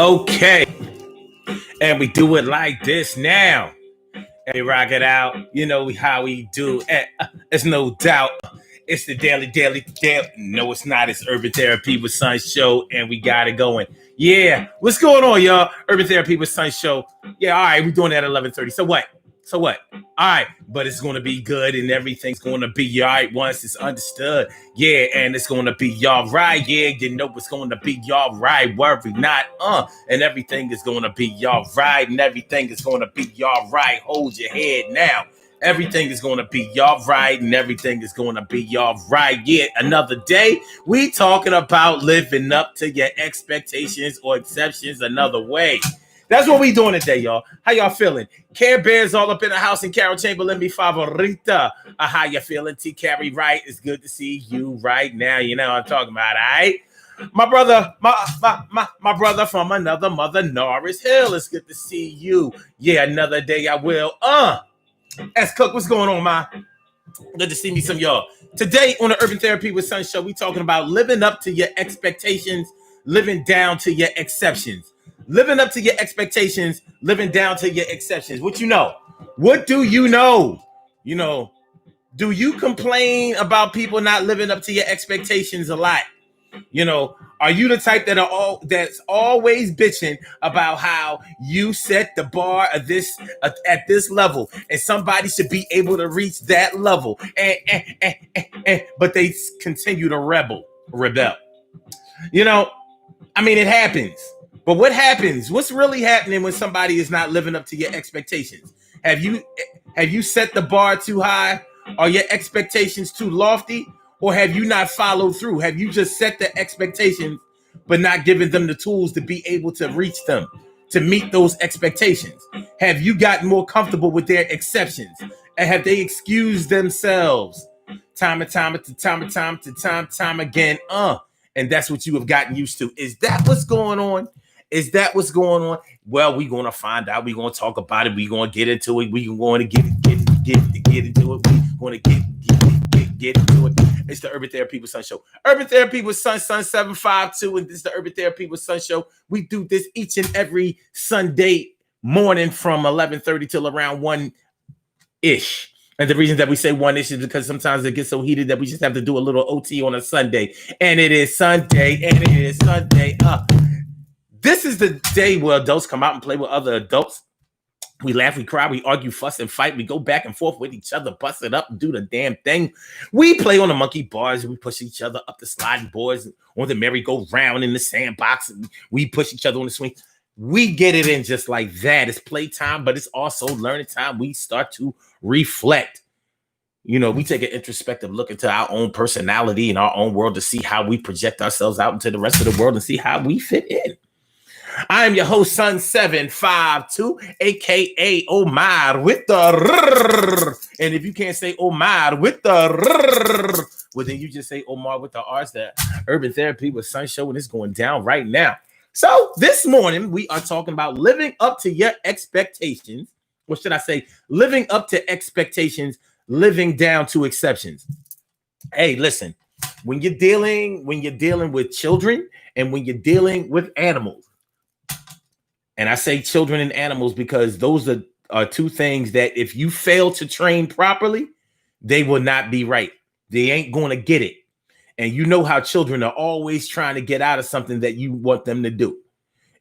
Okay, and we do it like this now. And we rock it out. You know how we do. It's no doubt. It's the daily. No, it's not. It's Urban Therapy with Sun Show, and we got it going. Yeah, what's going on, y'all? Urban Therapy with Sun Show. Yeah, all right, we're doing that at 11:30. So what? So what? All right, but it's going to be good, and everything's going to be all right once it's understood. Yeah, and it's going to be y'all right. Yeah, you know it's going to be y'all right. Worry not, and everything is going to be y'all right, and everything is going to be y'all right. Hold your head now. Everything is going to be y'all right, and everything is going to be y'all right. Yeah, another day. We talking about living up to your expectations or exceptions another way. That's what we doing today, y'all. How y'all feeling? Care Bears all up in the house, and Carol Chamberlain, mi favorita. How you feeling? T. Carey Wright, it's good to see you right now. You know what I'm talking about, all right? My brother, my brother from another mother, Norris Hill. It's good to see you. Yeah, another day I will. S. Cook, what's going on, ma? Good to see me some y'all. Today on the Urban Therapy with Sun Show, we talking about living up to your expectations, living down to your exceptions. Living up to your expectations, living down to your exceptions. What you know? What do you know? You know, do you complain about people not living up to your expectations a lot? You know, are you the type that's always bitching about how you set the bar of this at this level, and somebody should be able to reach that level, but they continue to rebel? You know, I mean, it happens. But what happens? What's really happening when somebody is not living up to your expectations? Have you set the bar too high? Are your expectations too lofty? Or have you not followed through? Have you just set the expectations, but not given them the tools to be able to reach them, to meet those expectations? Have you gotten more comfortable with their exceptions? And have they excused themselves time again? And that's what you have gotten used to. Is that what's going on? Is that what's going on? Well, we're going to find out. We're going to talk about it. We're going to get into it. We're going to get into it. We're going to get into it. It's the Urban Therapy with Sun Show. Urban Therapy with Sun 752. And this is the Urban Therapy with Sun Show. We do this each and every Sunday morning from 11:30 till around 1-ish. And the reason that we say 1-ish is because sometimes it gets so heated that we just have to do a little OT on a Sunday. And it is Sunday. This is the day where adults come out and play with other adults. We laugh, we cry, we argue, fuss, and fight. We go back and forth with each other, bust it up, and do the damn thing. We play on the monkey bars. We push each other up the sliding boards on the merry-go-round in the sandbox. And we push each other on the swing. We get it in just like that. It's playtime, but it's also learning time. We start to reflect. You know, we take an introspective look into our own personality and our own world to see how we project ourselves out into the rest of the world and see how we fit in. I am your host, Sun 752, aka Omar with the R. And if you can't say Omar with the R, well, then you just say Omar with the R's. The Urban Therapy with Sun Show, and it's going down right now. So this morning, we are talking about living up to your expectations. Or should I say, living up to expectations, living down to exceptions. Hey, listen, when you're dealing with children and when you're dealing with animals, and I say children and animals because those are two things that if you fail to train properly, they will not be right. They ain't going to get it. And you know how children are always trying to get out of something that you want them to do.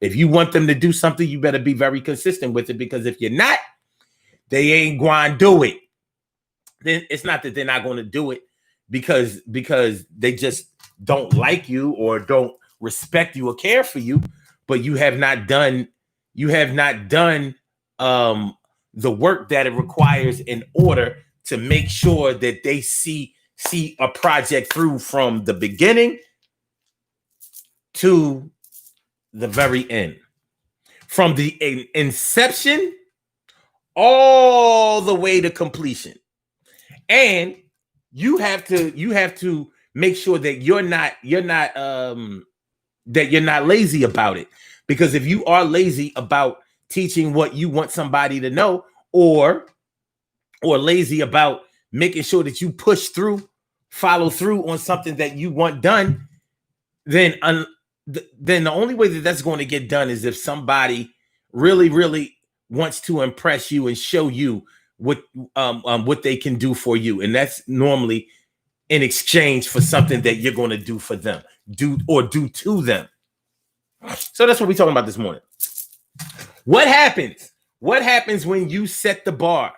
If you want them to do something, you better be very consistent with it, because if you're not, they ain't going to do it. Then it's not that they're not going to do it because they just don't like you or don't respect you or care for you, but you have not done the work that it requires in order to make sure that they see a project through from the beginning to the very end, from the inception all the way to completion. And you have to make sure that you're not lazy about it. Because if you are lazy about teaching what you want somebody to know, or lazy about making sure that you follow through on something that you want done, then then the only way that that's going to get done is if somebody really, really wants to impress you and show you what they can do for you, and that's normally in exchange for something that you're going to do for them, do to them. So that's what we're talking about this morning. What happens? What happens when you set the bar?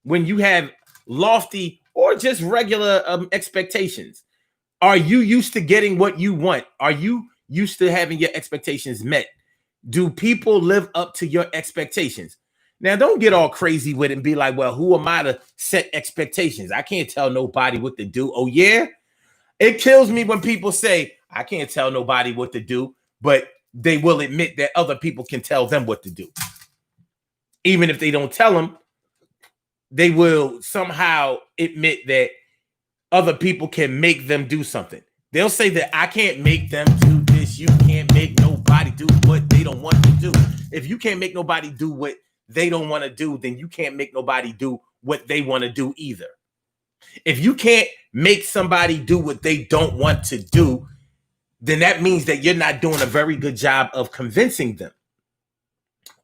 When you have lofty or just regular expectations? Are you used to getting what you want? Are you used to having your expectations met? Do people live up to your expectations? Now, don't get all crazy with it and be like, well, who am I to set expectations? I can't tell nobody what to do. Oh, yeah? It kills me when people say, I can't tell nobody what to do, but they will admit that other people can tell them what to do. Even if they don't tell them, they will somehow admit that other people can make them do something. They'll say that I can't make them do this. You can't make nobody do what they don't want to do. If you can't make nobody do what they don't want to do, then you can't make nobody do what they want to do either. If you can't make somebody do what they don't want to do, then that means that you're not doing a very good job of convincing them,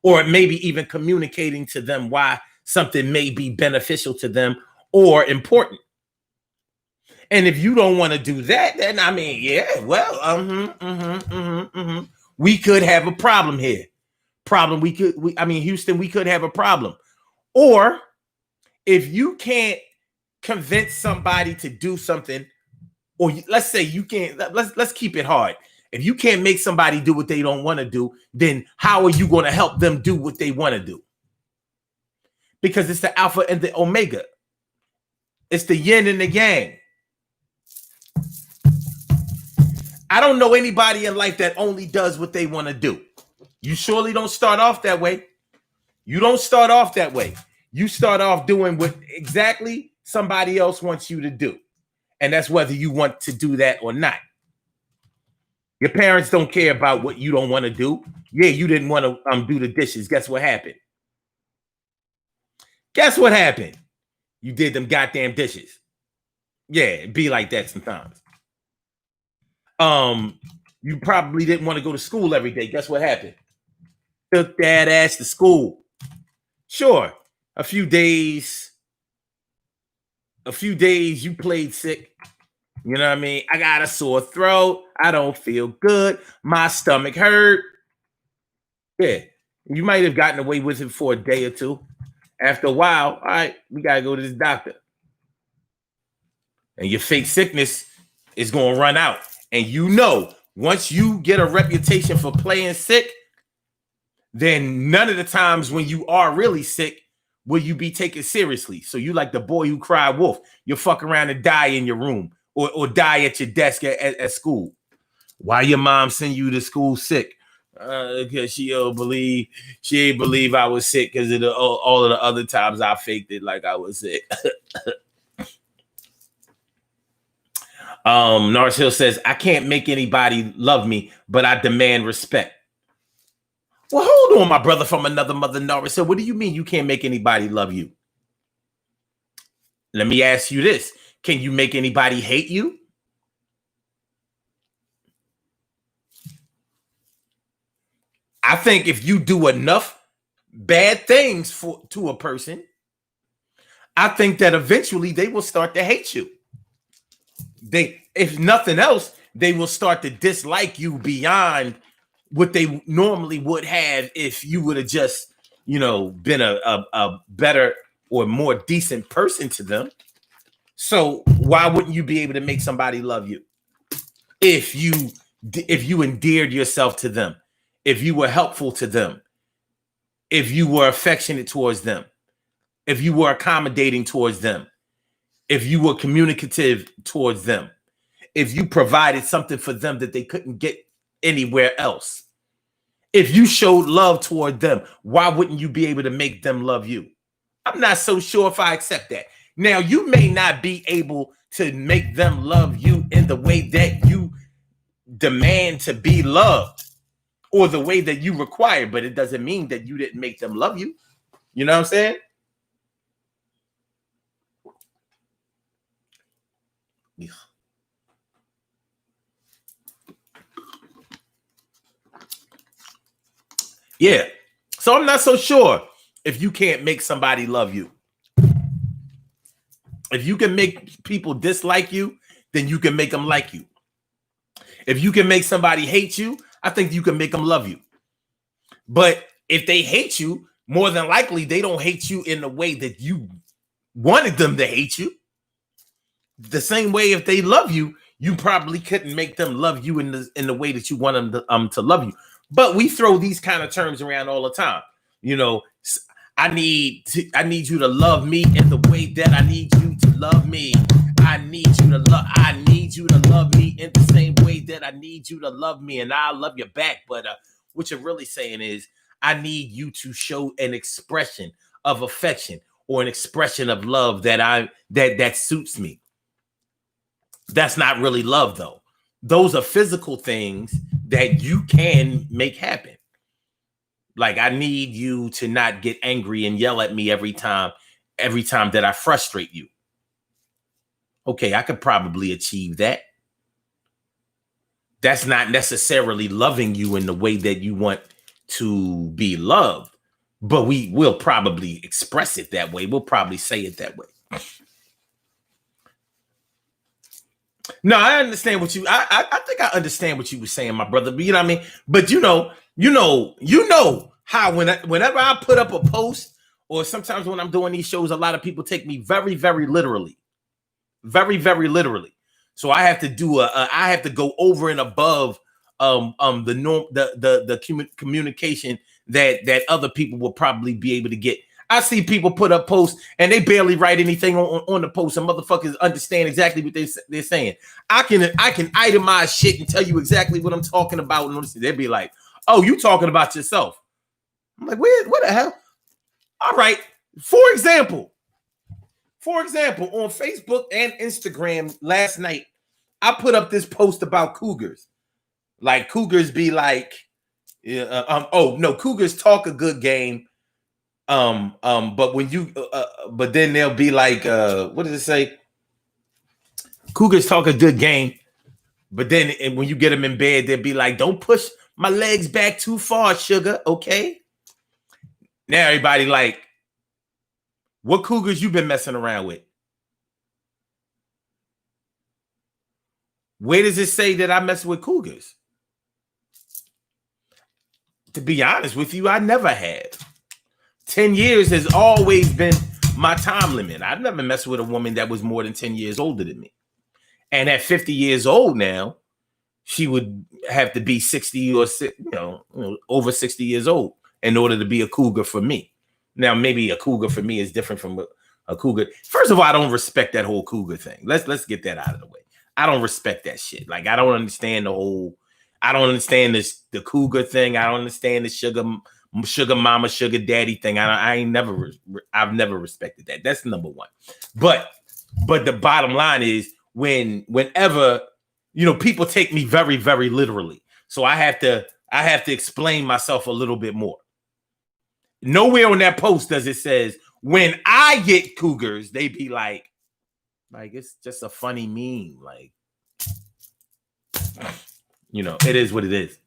or maybe even communicating to them why something may be beneficial to them or important. And if you don't want to do that, then I mean, yeah, well, we could have a problem here. Houston, we could have a problem. Or if you can't convince somebody to do something, or let's say you can't, let's keep it hard. If you can't make somebody do what they don't want to do, then how are you going to help them do what they want to do? Because it's the alpha and the omega. It's the yin and the yang. I don't know anybody in life that only does what they want to do. You surely don't start off that way. You don't start off that way. You start off doing what exactly somebody else wants you to do. And that's whether you want to do that or not. Your parents don't care about what you don't want to do. Yeah, you didn't want to do the dishes. Guess what happened? Guess what happened? You did them goddamn dishes. Yeah, it'd be like that sometimes. You probably didn't want to go to school every day. Guess what happened? Took that ass to school. Sure, a few days you played sick. You know what I mean? I got a sore throat. I don't feel good. My stomach hurt. Yeah, you might have gotten away with it for a day or two. After a while, all right, we got to go to this doctor. And your fake sickness is going to run out. And you know, once you get a reputation for playing sick, then none of the times when you are really sick will you be taken seriously. So you like the boy who cried wolf. You'll fuck around and die in your room or die at your desk at school. Why your mom send you to school sick? Because she ain't believe I was sick because of all of the other times I faked it like I was sick. Norris Hill says, I can't make anybody love me, but I demand respect. Well, hold on, my brother from another mother, Norris Hill. What do you mean you can't make anybody love you? Let me ask you this. Can you make anybody hate you? I think if you do enough bad things to a person, I think that eventually they will start to hate you. If nothing else, they will start to dislike you beyond what they normally would have if you would have just, been a better or more decent person to them. So why wouldn't you be able to make somebody love you if you endeared yourself to them, if you were helpful to them, if you were affectionate towards them, if you were accommodating towards them, if you were communicative towards them, if you provided something for them that they couldn't get anywhere else, if you showed love toward them, why wouldn't you be able to make them love you? I'm not so sure if I accept that. Now, you may not be able to make them love you in the way that you demand to be loved or the way that you require, but it doesn't mean that you didn't make them love you. You know what I'm saying? Yeah. So I'm not so sure if you can't make somebody love you. If you can make people dislike you, then you can make them like you. If you can make somebody hate you, I think you can make them love you. But if they hate you, more than likely they don't hate you in the way that you wanted them to hate you. The same way if they love you, you probably couldn't make them love you in the way that you want them to love you. But we throw these kind of terms around all the time. You know, I need you to love me in the way that I need you to love me. I need you to love me in the same way that I need you to love me, and I'll love you back. But what you're really saying is, I need you to show an expression of affection or an expression of love that suits me. That's not really love, though. Those are physical things that you can make happen. Like, I need you to not get angry and yell at me every time that I frustrate you. Okay, I could probably achieve that. That's not necessarily loving you in the way that you want to be loved, but we will probably express it that way. We'll probably say it that way. No, I understand what you. I think I understand what you were saying, my brother. But you know what I mean. But you know how whenever I put up a post, or sometimes when I'm doing these shows, a lot of people take me very, very literally, very, very literally. So I have to do I have to go over and above the norm, the communication that other people will probably be able to get. I see people put up posts and they barely write anything on the post, and motherfuckers understand exactly what they're saying. I can itemize shit and tell you exactly what I'm talking about, and they'd be like, "Oh, you talking about yourself?" I'm like, what the hell? All right. For example, on Facebook and Instagram last night, I put up this post about cougars. Like, cougars be like, cougars talk a good game. But when you, but then they'll be like, what does it say? Cougars talk a good game, but then when you get them in bed, they'll be like, "Don't push my legs back too far, sugar." Okay. Now everybody like, what cougars you been messing around with? Where does it say that I mess with cougars? To be honest with you, I never had. 10 years has always been my time limit. I've never messed with a woman that was more than 10 years older than me. And at 50 years old now, she would have to be 60 or over 60 years old in order to be a cougar for me. Now, maybe a cougar for me is different from a cougar. First of all, I don't respect that whole cougar thing. Let's get that out of the way. I don't respect that shit. Like, I don't understand I don't understand the cougar thing. I don't understand the sugar mama, sugar daddy thing. I've never respected that. That's number one. But the bottom line is, whenever people take me very, very literally, so I have to explain myself a little bit more. Nowhere on that post does it says, when I get cougars, they be like it's just a funny meme. Like, it is what it is.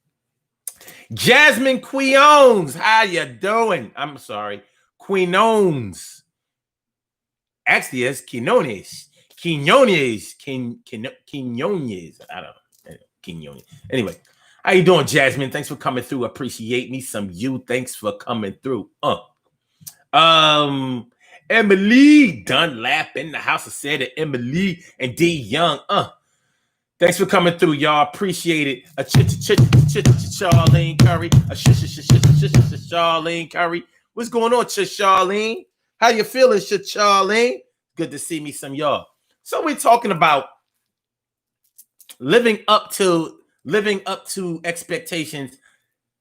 Jasmine Quinones, how you doing? I'm sorry, Quinones. Actually, it's Quinones. Quinones. I don't know. Quinones. Anyway, how you doing, Jasmine? Thanks for coming through. Appreciate me some you. Thanks for coming through. Emily Dunlap in the house. I said it. Emily and D Young. Thanks for coming through, y'all. Appreciate it. Charlene Curry. Charlene Curry. What's going on, Charlene? How you feeling, Charlene? Good to see me some y'all. So we're talking about living up to expectations,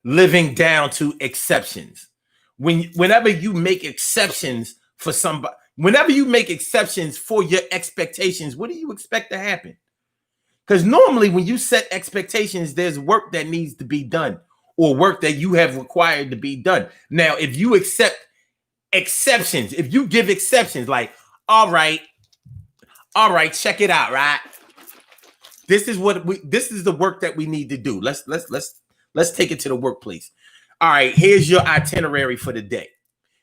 living down to exceptions. Whenever you make exceptions for somebody, whenever you make exceptions for your expectations, what do you expect to happen? Because normally when you set expectations, there's work that needs to be done or work that you have required to be done. Now, if you accept exceptions, if you give exceptions, like, all right, check it out, right? This is the work that we need to do. Let's take it to the workplace. All right, here's your itinerary for the day.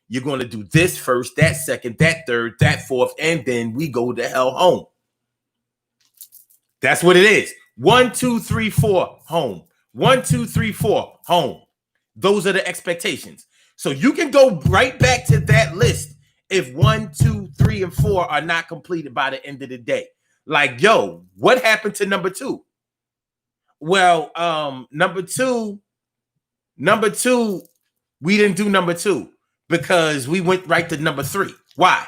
You're going to do this first, that second, that third, that fourth, and then we go the hell home. That's what it is. 1, 2, 3, 4, home. 1, 2, 3, 4, home. Those are the expectations. So you can go right back to that list if 1, 2, 3, and 4 are not completed by the end of the day. Like, yo, what happened to number 2? Well, number two, we didn't do number 2 because we went right to number 3. Why?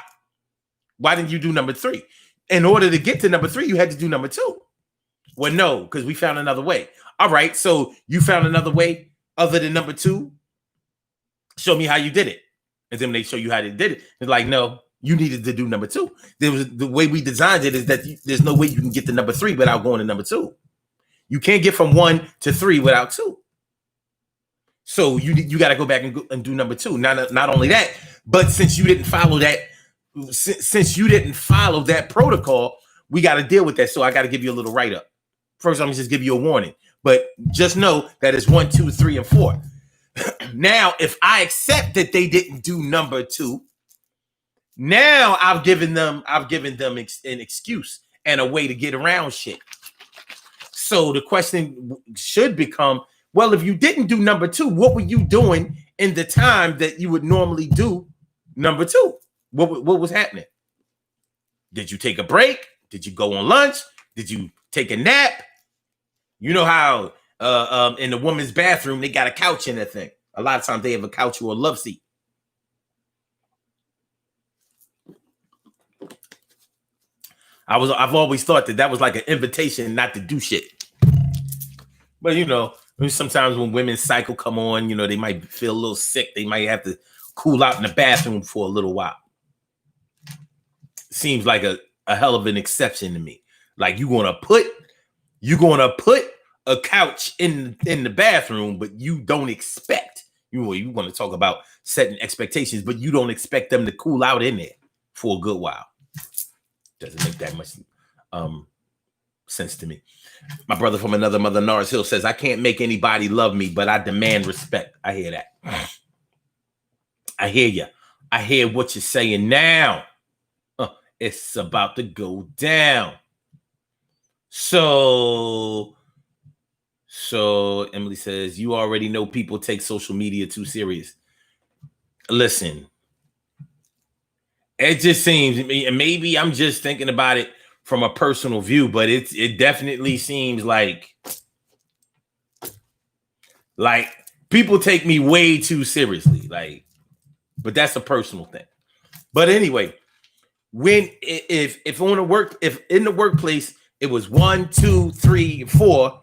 Why didn't you do number 3? In order to get to number 3, you had to do number 2. Well, no, because we found another way. All right, so you found another way other than number 2? Show me how you did it. And then when they show you how they did it, it's like, no, you needed to do number 2. The way we designed it is that there's no way you can get to number 3 without going to number 2. You can't get from 1 to 3 without 2. So you got to go back and do number 2. Not only that, but since you didn't follow that protocol, we got to deal with that. So I got to give you a little write-up. First, I'm going to just give you a warning. But just know that it's 1, 2, 3, and 4. Now, if I accept that they didn't do number 2, now I've given them an excuse and a way to get around shit. So the question should become, well, if you didn't do number 2, what were you doing in the time that you would normally do number 2? What was happening? Did you take a break? Did you go on lunch? Did you take a nap? You know how in the woman's bathroom, they got a couch in that thing. A lot of times they have a couch or a love seat. I've always thought that was like an invitation not to do shit. But, you know, sometimes when women's cycle come on, you know, they might feel a little sick. They might have to cool out in the bathroom for a little while. Seems like a hell of an exception to me. Like you're gonna put a couch in the bathroom, but you don't expect, you want to talk about setting expectations, but you don't expect them to cool out in there for a good while. Doesn't make that much sense to me. My brother from another mother, Norris Hill, says, I can't make anybody love me, but I demand respect. I hear that. I hear you. I hear what you're saying now. It's about to go down. So Emily says, you already know people take social media too serious. Listen, it just seems, and maybe I'm just thinking about it from a personal view, but it definitely seems like people take me way too seriously. But that's a personal thing. But anyway, if in the workplace it was 1, 2, 3, 4,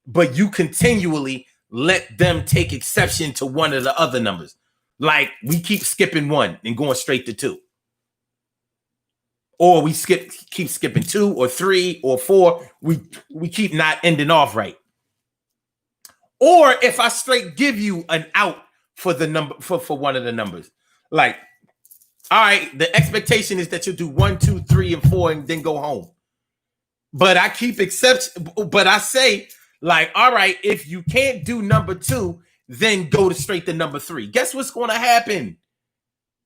but you continually let them take exception to one of the other numbers, like we keep skipping 1 and going straight to 2, or we keep skipping 2 or 3 or 4, we keep not ending off right. Or if I straight give you an out for the number for one of the numbers, like, all right, the expectation is that you'll do 1, 2, 3, and 4 and then go home. But I keep exception, but I say, like, all right, if you can't do number 2, then go straight to number 3. Guess what's going to happen?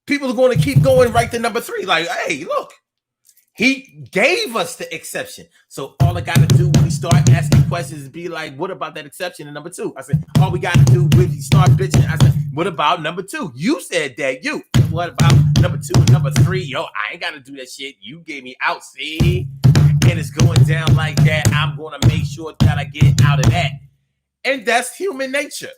People are going to keep going right to number 3. Like, hey, look, he gave us the exception. So all I got to do when we start asking questions is be like, what about that exception in number 2? I said, all we got to do when we start bitching, I said, what about number 2? You said that. What about number 2 and number 3? Yo, I ain't got to do that shit. You gave me out, see? And it's going down like that. I'm going to make sure that I get out of that. And that's human nature.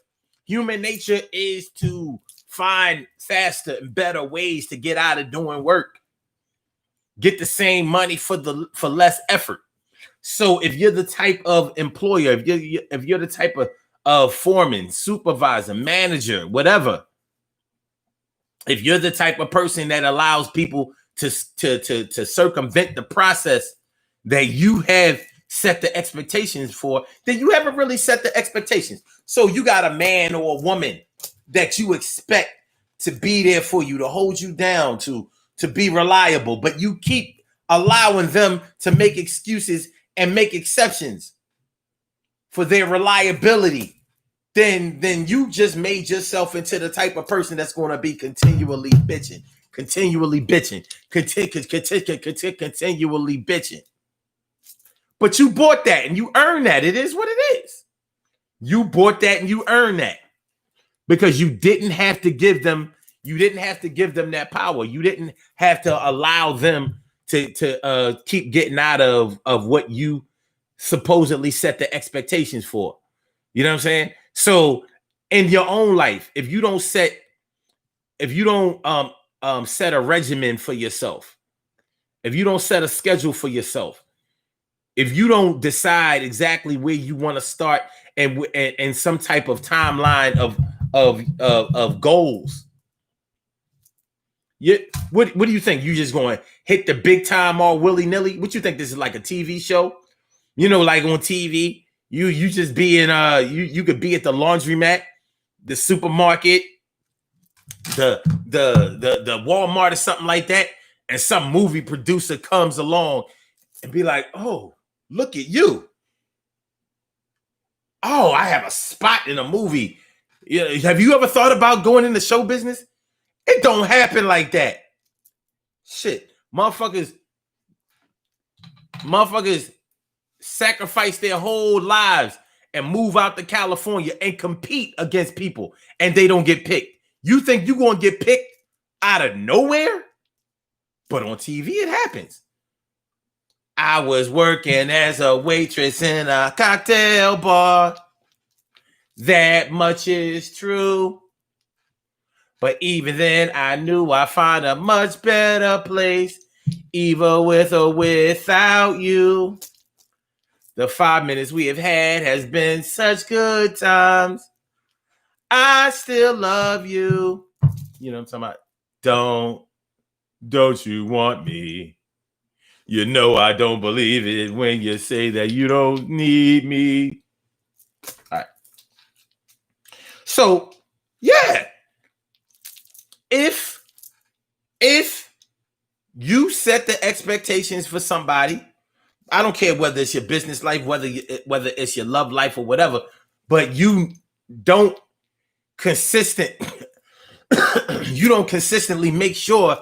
Human nature is to find faster and better ways to get out of doing work. Get the same money for less effort. So if you're the type of employer, if you're the type of foreman, supervisor, manager, whatever, if you're the type of person that allows people to circumvent the process that you have set the expectations for, then you haven't really set the expectations. So you got a man or a woman that you expect to be there for you, to hold you down, to be reliable, but you keep allowing them to make excuses and make exceptions for their reliability then you just made yourself into the type of person that's going to be continually bitching, continually bitching, continually bitching. But you bought that and you earned that. It is what it is. You bought that and you earned that because you didn't have to give them. You didn't have to give them that power. You didn't have to allow them to keep getting out of what you supposedly set the expectations for. You know what I'm saying? So in your own life, if you don't set a regimen for yourself, if you don't set a schedule for yourself, if you don't decide exactly where you want to start and some type of timeline of goals, what do you think? You just going to hit the big time all willy nilly? What you think this is like a TV show? You know, like on TV, you just be in you could be at the laundromat, the supermarket, the Walmart or something like that, and some movie producer comes along and be like, "Oh, look at you. Oh, I have a spot in a movie." Yeah, have you ever thought about going into show business? It don't happen like that. Shit, motherfuckers sacrifice their whole lives and move out to California and compete against people, and they don't get picked. You think you're going to get picked out of nowhere? But on TV, it happens. I was working as a waitress in a cocktail bar. That much is true. But even then, I knew I'd find a much better place, either with or without you. The 5 minutes we have had has been such good times. I still love you. You know what I'm talking about? Don't you want me? You know I don't believe it when you say that you don't need me. All right. So, yeah. If you set the expectations for somebody, I don't care whether it's your business life, whether it's your love life or whatever, but you don't consistently make sure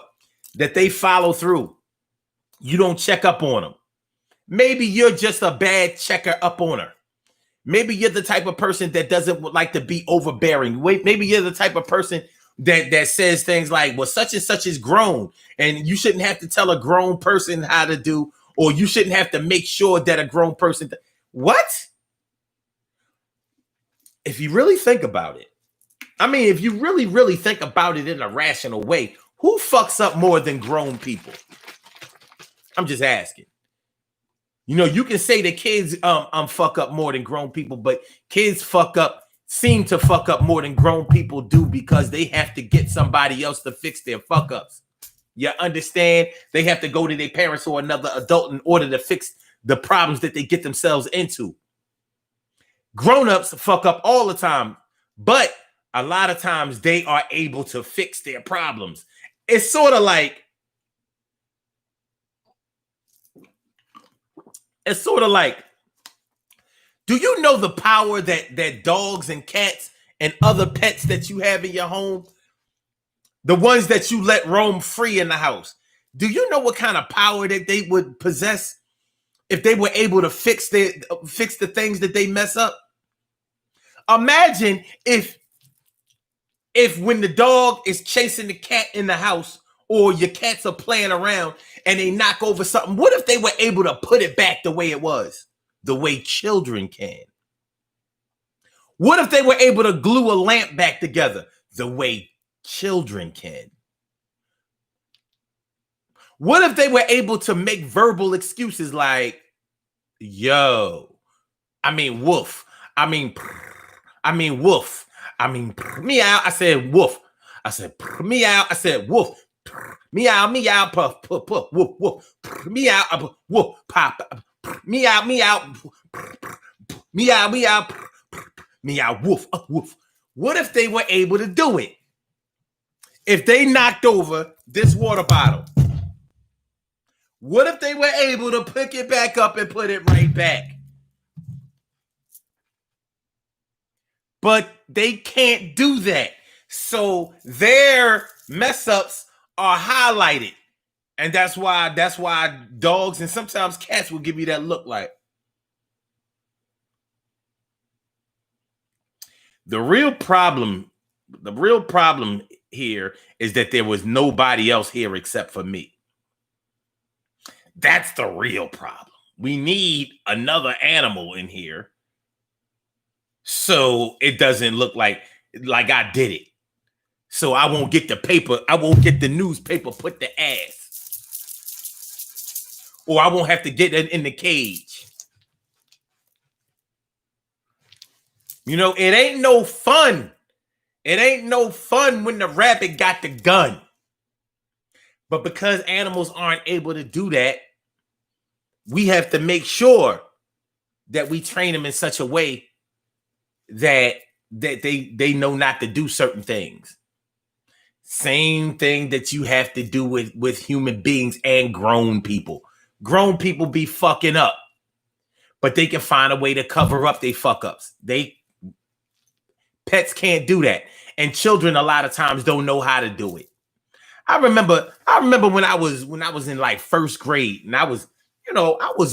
that they follow through. You don't check up on them. Maybe you're just a bad checker up on her. Maybe you're the type of person that doesn't like to be overbearing. Maybe you're the type of person that says things like, well, such and such is grown, and you shouldn't have to tell a grown person how to do, or you shouldn't have to make sure that a grown person. What? If you really think about it, I mean, if you really, really think about it in a rational way, who fucks up more than grown people? I'm just asking. You know, you can say that kids fuck up more than grown people, but kids seem to fuck up more than grown people do because they have to get somebody else to fix their fuck ups. You understand? They have to go to their parents or another adult in order to fix the problems that they get themselves into. Grown-ups fuck up all the time, but a lot of times they are able to fix their problems. It's sort of like, do you know the power that dogs and cats and other pets that you have in your home, the ones that you let roam free in the house, do you know what kind of power that they would possess if they were able to fix the things that they mess up? Imagine if when the dog is chasing the cat in the house, or your cats are playing around and they knock over something, what if they were able to put it back the way it was, the way children can? What if they were able to glue a lamp back together the way children can? What if they were able to make verbal excuses like, yo, I mean woof, I mean woof, I mean meow, I said woof, I said meow, I said woof, meow, meow, puff, puff, puff, woof, woof, meow, woof, pop, meow, meow, meow, meow, meow, woof, woof. What if they were able to do it? If they knocked over this water bottle, what if they were able to pick it back up and put it right back? but they can't do that. So their mess ups are highlighted. And that's why dogs and sometimes cats will give you that look like. The real problem here is that there was nobody else here except for me. That's the real problem. We need another animal in here so it doesn't look like I did it. So I won't get the paper, I won't get the newspaper put the ass. Or I won't have to get it in the cage. You know, it ain't no fun. It ain't no fun when the rabbit got the gun. But because animals aren't able to do that, we have to make sure that we train them in such a way that they know not to do certain things. Same thing that you have to do with human beings and grown people. Grown people be fucking up, but they can find a way to cover up their fuck ups. Pets can't do that, and children a lot of times don't know how to do it. I remember when I was in like first grade, and I was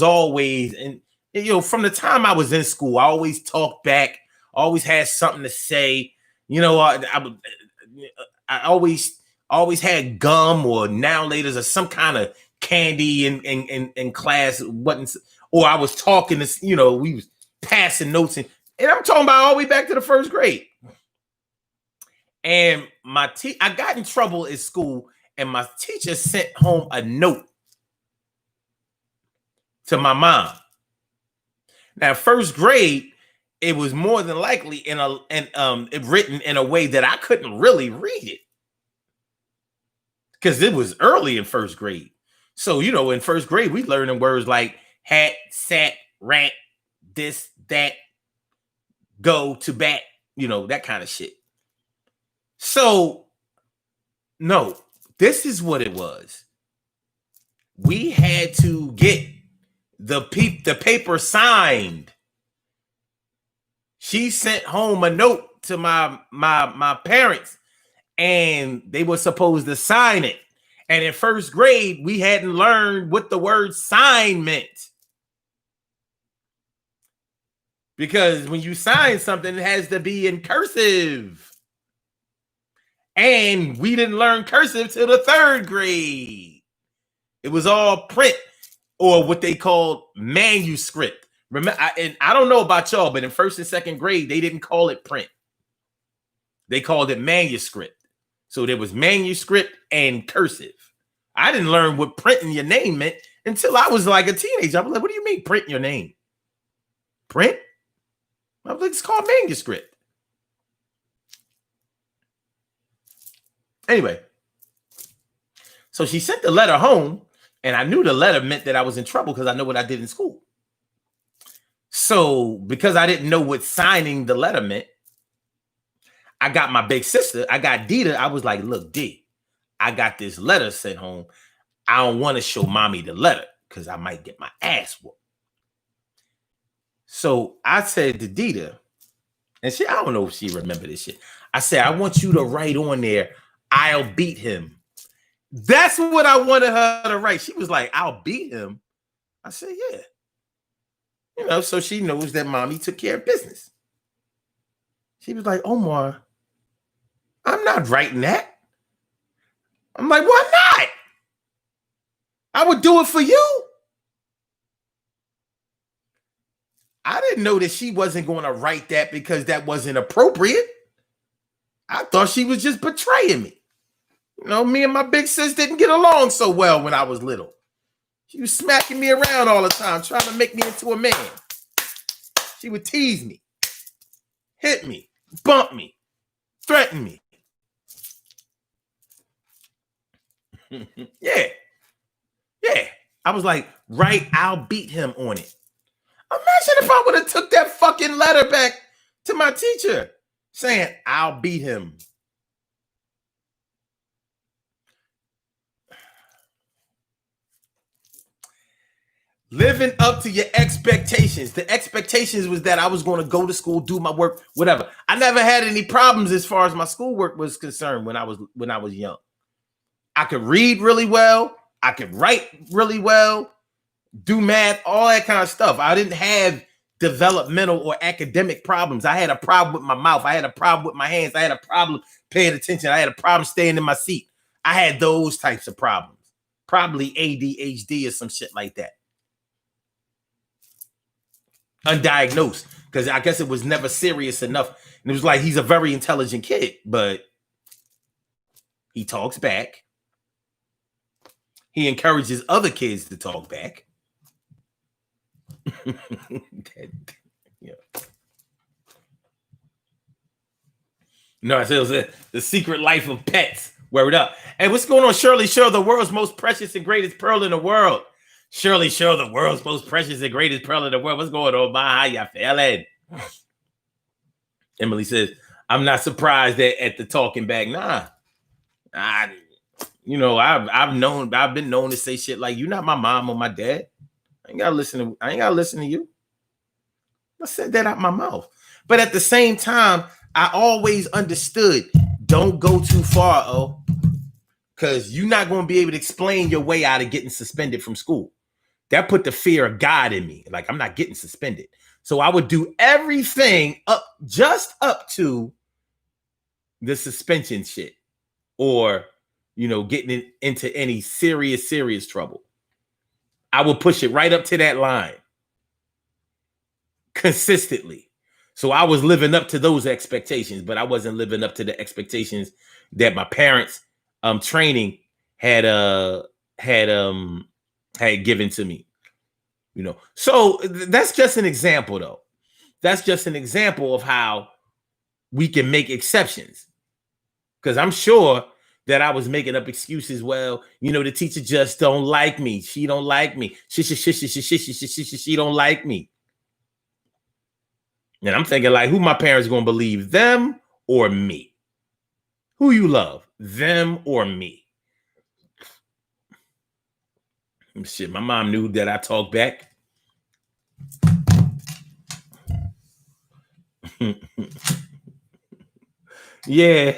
always, and from the time I was in school, I always talked back, always had something to say. I always had gum or now laters or some kind of candy in class. Or I was talking to, we was passing notes, and I'm talking about all the way back to the first grade. And I got in trouble at school, and my teacher sent home a note to my mom. Now, first grade, it was more than likely written in a way that I couldn't really read it because it was early in first grade. So, in first grade, we learning words like hat, sat, rat, this, that, go, to bat, that kind of shit. So, no, this is what it was. We had to get the paper signed. She sent home a note to my parents, and they were supposed to sign it. And in first grade, we hadn't learned what the word sign meant. Because when you sign something, it has to be in cursive. And we didn't learn cursive till the third grade. It was all print, or what they called manuscript. Remember, I don't know about y'all, but in first and second grade, they didn't call it print. They called it manuscript. So there was manuscript and cursive. I didn't learn what printing your name meant until I was like a teenager. I was like, what do you mean print your name? Print? I was like, it's called manuscript. Anyway, so she sent the letter home, and I knew the letter meant that I was in trouble because I know what I did in school. So because I didn't know what signing the letter meant, I got my big sister, I got Dita. I was like, look, D, I got this letter sent home. I don't want to show mommy the letter because I might get my ass whooped. So I said to Dita, and I don't know if she remembered this shit. I said, I want you to write on there, I'll beat him. That's what I wanted her to write. She was like, I'll beat him. I said, yeah. So she knows that mommy took care of business. She was like, Omar, I'm not writing that. I'm like, why not? I would do it for you. I didn't know that she wasn't going to write that because that wasn't appropriate. I thought she was just betraying me. Me and my big sis didn't get along so well when I was little. She was smacking me around all the time, trying to make me into a man. She would tease me, hit me, bump me, threaten me. Yeah. I was like, right, I'll beat him on it. Imagine if I would have took that fucking letter back to my teacher saying, I'll beat him. Living up to your expectations. The expectations was that I was going to go to school, do my work, whatever. I never had any problems as far as my schoolwork was concerned when I was young. I could read really well. I could write really well, do math, all that kind of stuff. I didn't have developmental or academic problems. I had a problem with my mouth. I had a problem with my hands. I had a problem paying attention. I had a problem staying in my seat. I had those types of problems. Probably ADHD or some shit like that. Undiagnosed, because I guess it was never serious enough. And it was like, he's a very intelligent kid, but he talks back. He encourages other kids to talk back. Yeah. No, it was The Secret Life of Pets. Word up. Hey, what's going on, Shirley Show, the world's most precious and greatest pearl in the world? Shirley Show, the world's most precious and greatest pearl in the world. What's going on, my? How you feeling? Emily says, I'm not surprised at the talking back. Nah. I've been known to say shit like, you're not my mom or my dad. I ain't gotta listen to you. I said that out my mouth. But at the same time, I always understood, don't go too far, because you're not going to be able to explain your way out of getting suspended from school. That put the fear of God in me. Like, I'm not getting suspended. So I would do everything just up to the suspension shit, or, getting into any serious trouble. I would push it right up to that line consistently. So I was living up to those expectations, but I wasn't living up to the expectations that my parents' training had given to me. So that's just an example, though. That's just an example of how we can make exceptions. Because I'm sure that I was making up excuses. Well, the teacher just don't like me. She don't like me. She don't like me. And I'm thinking, like, who my parents going to believe, them or me? Who you love, them or me? Shit, my mom knew that I talked back. Yeah,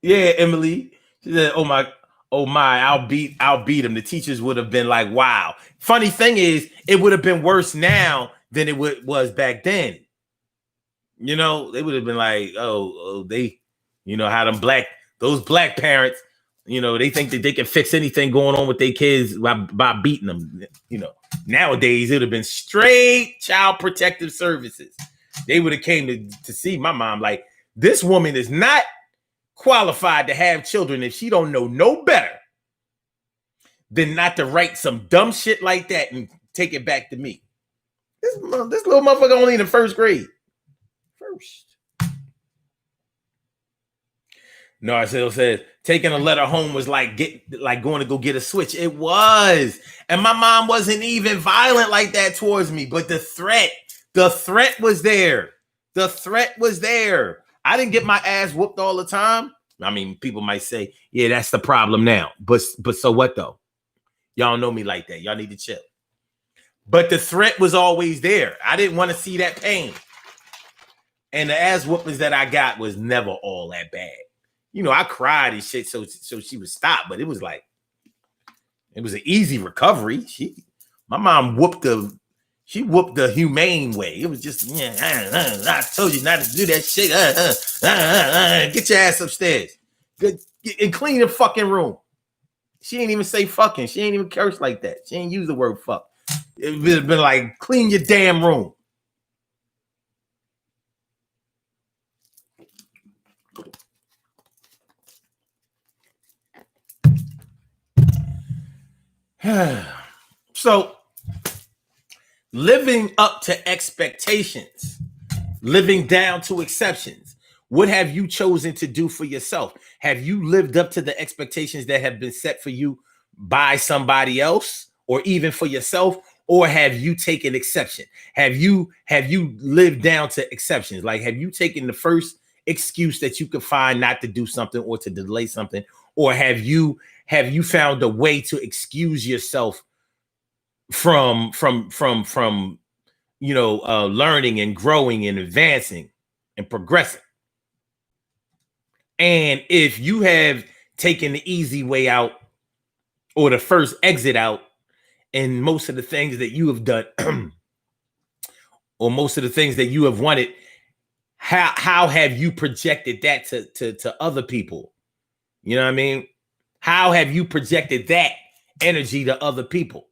Emily. She said, oh my, I'll beat him. The teachers would have been like, wow. Funny thing is, it would have been worse now than it was back then. They would have been like, they, how those black parents, they think that they can fix anything going on with their kids by beating them. Nowadays it would have been straight child protective services. They would have came to see my mom like, this woman is not qualified to have children if she don't know no better than not to write some dumb shit like that and take it back to me. This little motherfucker only in the first grade. No, I said taking a letter home was like going to go get a switch. It was. And my mom wasn't even violent like that towards me, but the threat was there. The threat was there. I didn't get my ass whooped all the time. I mean, people might say, yeah, that's the problem now. But so what though? Y'all don't know me like that. Y'all need to chill. But the threat was always there. I didn't want to see that pain. And the ass whoopings that I got was never all that bad. I cried and shit so she would stop, but it was like, it was an easy recovery. My mom whooped the humane way. It was just, I told you not to do that shit. Get your ass upstairs. And clean the fucking room. She ain't even say fucking. She ain't even curse like that. She ain't use the word fuck. It would have been like, clean your damn room. So, living up to expectations, living down to exceptions. What have you chosen to do for yourself? Have you lived up to the expectations that have been set for you by somebody else or even for yourself? Or have you taken exception? Have you lived down to exceptions? Like, have you taken the first excuse that you could find not to do something or to delay something? Or have you found a way to excuse yourself from learning and growing and advancing and progressing. And if you have taken the easy way out or the first exit out, and most of the things that you have done or most of the things that you have wanted, how have you projected that to other people? You know what I mean? How have you projected that energy to other people?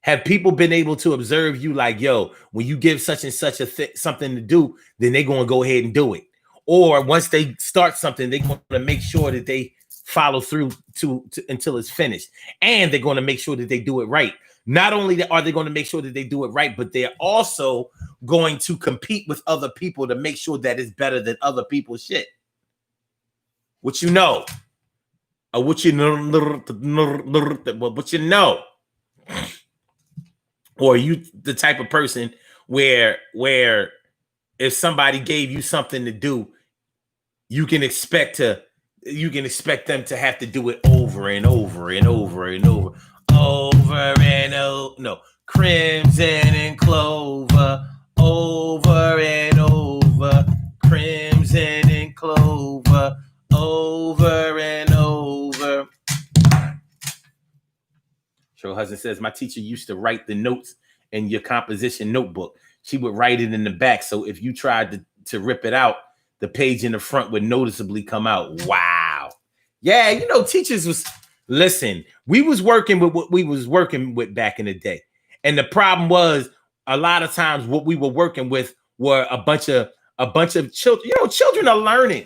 Have people been able to observe you like, yo, when you give such and such something to do, then they're going to go ahead and do it? Or once they start something, they're going to make sure that they follow through to until it's finished. And they're going to make sure that they do it right. Not only are they going to make sure that they do it right, but they're also going to compete with other people to make sure that it's better than other people's shit. What you know? Or what you know? What you know? Or are you the type of person where if somebody gave you something to do, you can expect them to have to do it over and over and over and over and over. No, crimson and clover, over and over, crimson and clover, over and over. Cheryl Hudson says, my teacher used to write the notes in your composition notebook. She would write it in the back. So if you tried to rip it out, the page in the front would noticeably come out. Wow. Yeah, teachers we was working with what we was working with back in the day. And the problem was a lot of times what we were working with were a bunch of children. Children are learning.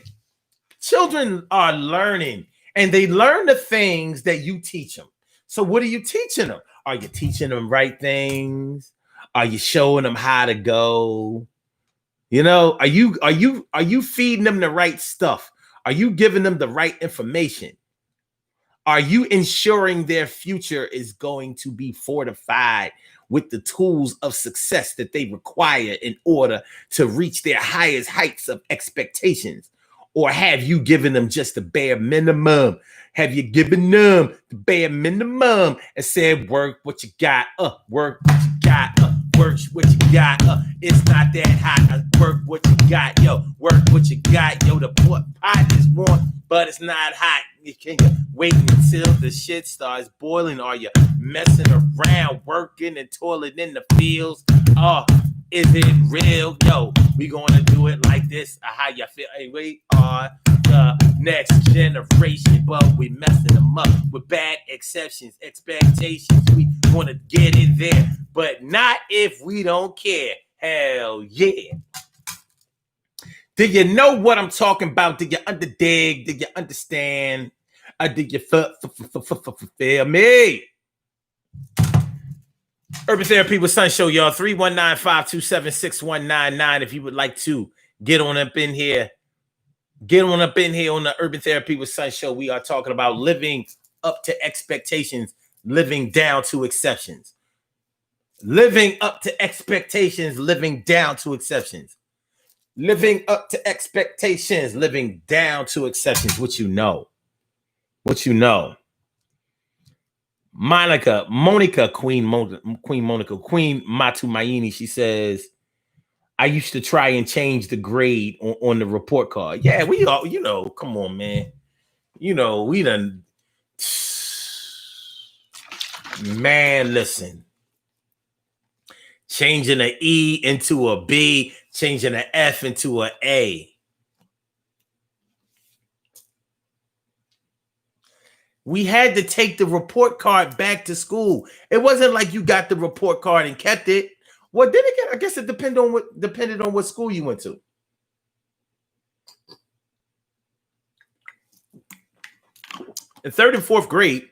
Children are learning. And they learn the things that you teach them. So what are you teaching them? Are you teaching them right things? Are you showing them how to go? Are you feeding them the right stuff? Are you giving them the right information? Are you ensuring their future is going to be fortified with the tools of success that they require in order to reach their highest heights of expectations? Or have you given them just the bare minimum? Have you given them the bare minimum and said, work what you got, work what you got, work what you got, it's not that hot, work what you got, yo, work what you got, yo, the pot is warm, but it's not hot. Can you wait until the shit starts boiling? Are you messing around, working and toiling in the fields? Is it real? Yo, we gonna do it like this. How you feel? Hey, we are the next generation, but we messing them up with bad expectations. We wanna get it there, but not if we don't care. Hell yeah. Do you know what I'm talking about? Do you underdig? Do you understand? Do you feel me? Urban Therapy with Sun Show, y'all. 319-527-6199. If you would like to get on up in here on the Urban Therapy with Sun Show. We are talking about living up to expectations, living down to exceptions. Living up to expectations, living down to exceptions. Living up to expectations, living down to exceptions. What you know. Monica, Queen Monica, Queen Matu Mayini, she says, I used to try and change the grade on the report card. Yeah, we all, come on, man. We done. Man, listen. Changing an E into a B, changing an F into an A. We had to take the report card back to school. It wasn't like you got the report card and kept it. Well, then again, I guess it depended on what school you went to. In third and fourth grade,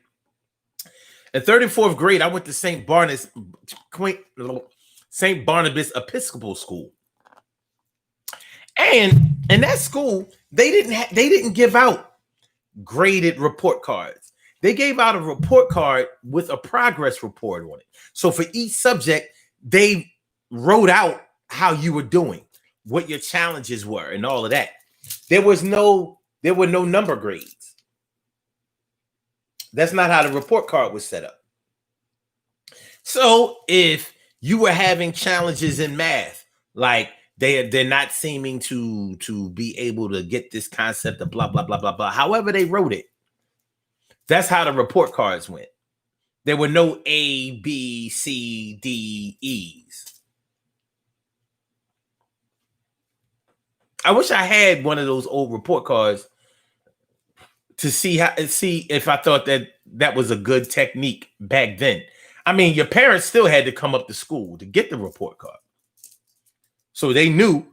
I went to St. Barnabas Episcopal School. And in that school, they didn't give out graded report cards. They gave out a report card with a progress report on it. So for each subject, they wrote out how you were doing, what your challenges were, and all of that. There were no number grades. That's not how the report card was set up. So if you were having challenges in math, like they're not seeming to be able to get this concept of blah blah blah blah blah. However they wrote it, that's how the report cards went. There were no A, B, C, D, E's. I wish I had one of those old report cards to see if I thought that was a good technique back then. I mean, your parents still had to come up to school to get the report card. So they knew,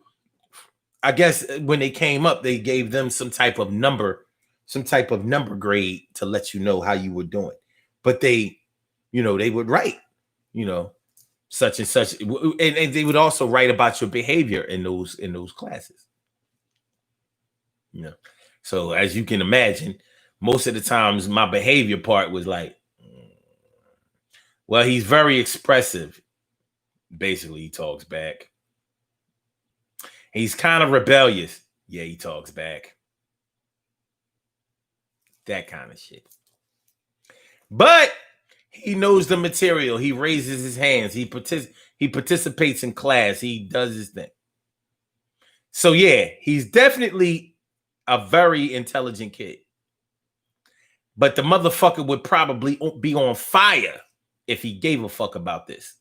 I guess when they came up, they gave them some type of number grade to let you know how you were doing. But they would write, such and such, and they would also write about your behavior in those classes. So as you can imagine, most of the times my behavior part was like, well, he's very expressive. Basically, he talks back. He's kind of rebellious. Yeah, he talks back. That kind of shit. But he knows the material. He raises his hands. He participates in class. He does his thing. So yeah, he's definitely a very intelligent kid. But the motherfucker would probably be on fire if he gave a fuck about this.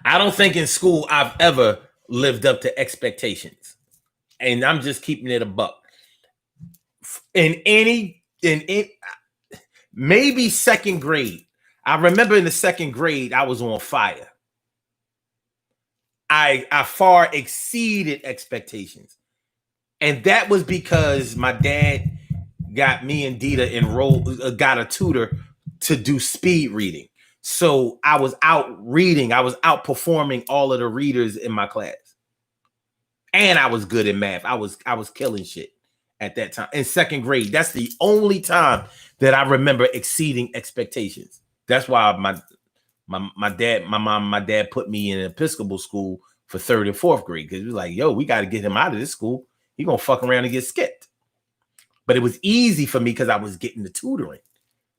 I don't think in school I've ever lived up to expectations. And I'm just keeping it a buck. Maybe second grade. I remember in the second grade, I was on fire. I far exceeded expectations. And that was because my dad got me and Dita enrolled, got a tutor to do speed reading. So I was out reading. I was outperforming all of the readers in my class. And I was good in math. I was killing shit at that time. In second grade, that's the only time that I remember exceeding expectations. That's why my dad put me in an Episcopal school for third and fourth grade, because he was like, yo, we got to get him out of this school. He gonna fuck around and get skipped. But it was easy for me because I was getting the tutoring.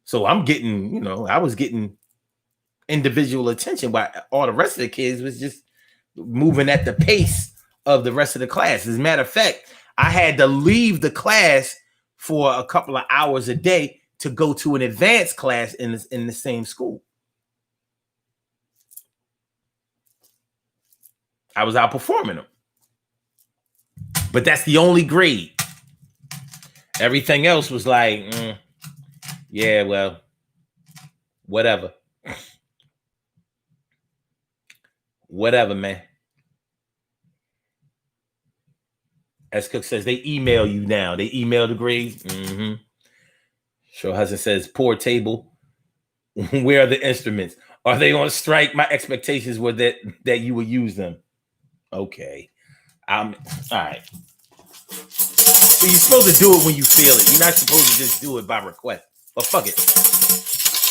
So I'm getting, I was getting individual attention while all the rest of the kids was just moving at the pace of the rest of the class. As a matter of fact, I had to leave the class for a couple of hours a day to go to an advanced class in the same school. I was outperforming them. But that's the only grade. Everything else was like, yeah, well, whatever. Whatever, man. As Cook says, they email you now. They email the grades. Mm-hmm. Sure Hudson says, poor table. Where are the instruments? Are they on strike? My expectations were that you would use them. Okay. All right. So you're supposed to do it when you feel it. You're not supposed to just do it by request. But fuck it.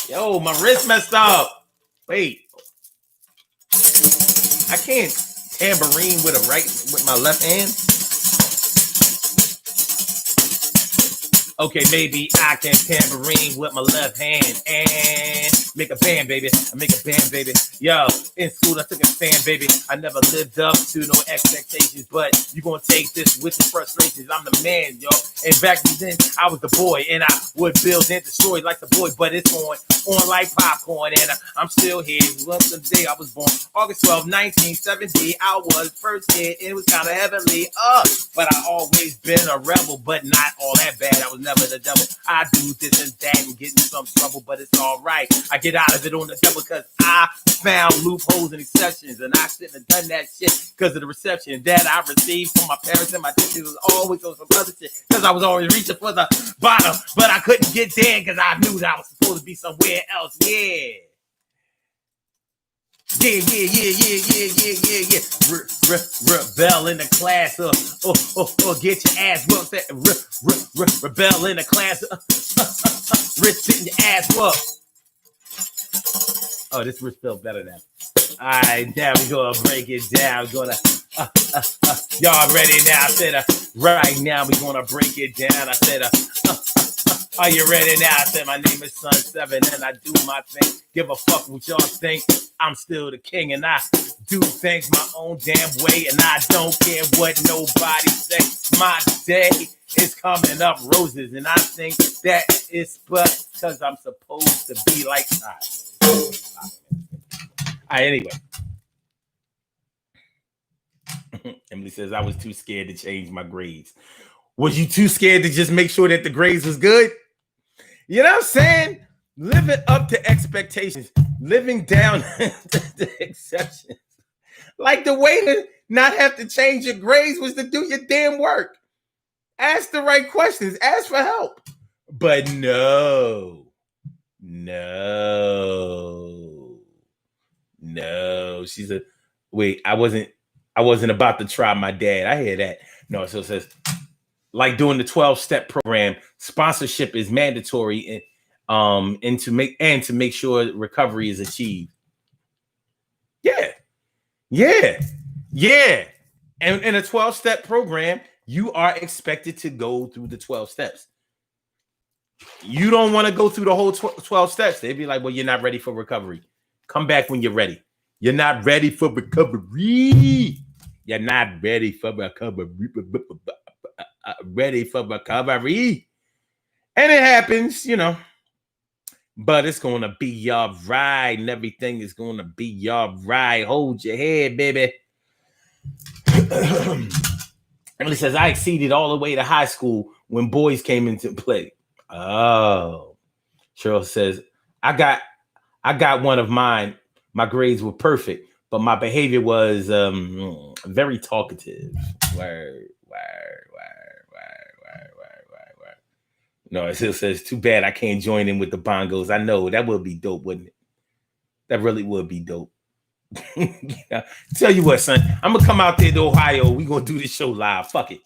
Yo, my wrist messed up. Wait. I can't tambourine with my left hand. Okay, maybe I can tambourine with my left hand and make a band, baby. I make a band, baby. Yo, in school, I took a stand, baby. I never lived up to no expectations, but you gonna take this with the frustrations. I'm the man, yo. And back then, I was the boy, and I would build and destroy like the boy, but it's on like popcorn, and I'm still here. Once the day I was born, August 12, 1970, I was first kid, and it was kind of heavenly, but I always been a rebel, but not all that bad. I was never the devil. I do this and that and get in some trouble, but it's all right. I get out of it on the devil because I found loopholes and exceptions, and I shouldn't have done that shit because of the reception that I received from my parents and my teachers. Was always on some other shit because I was always reaching for the bottom, but I couldn't get there because I knew that I was supposed to be somewhere else. Yeah. Rebel in the class, or get your ass whooped. Rebel in the class, Rich getting your ass whooped. Oh, this Rich felt better now. All right, now we gonna break it down. Y'all ready now? I said, right now we gonna break it down. I said, Are you ready now? I said my name is Sun 7 and I do my thing. Give a fuck what y'all think. I'm still the king and I do things my own damn way and I don't care what nobody say. My day is coming up roses and I think that it's but because I'm supposed to be like anyway. Emily says I was too scared to change my grades. Was you too scared to just make sure that the grades was good? You know what I'm saying? Living up to expectations, living down to exceptions. Like the way to not have to change your grades was to do your damn work. Ask the right questions, ask for help. But no. She said, wait, I wasn't about to try my dad. I hear that. No, so it says, like doing the 12-step program, sponsorship is mandatory and to make sure recovery is achieved. Yeah. And in a 12-step program, you are expected to go through the 12 steps. You don't want to go through the whole 12 steps. They'd be like, well, you're not ready for recovery. Come back when you're ready. You're not ready for recovery. You're not ready for recovery. Ready for recovery. And it happens, you know. But it's going to be all right. And everything is going to be all right. Hold your head, baby. Emily says, I exceeded all the way to high school when boys came into play. Oh. Cheryl says, I got one of mine. My grades were perfect, but my behavior was very talkative. Word. No, it still says, too bad I can't join in with the bongos. I know that would be dope, wouldn't it? That really would be dope. Yeah. Tell you what, son, I'm gonna come out there to Ohio. We're gonna do this show live. Fuck it.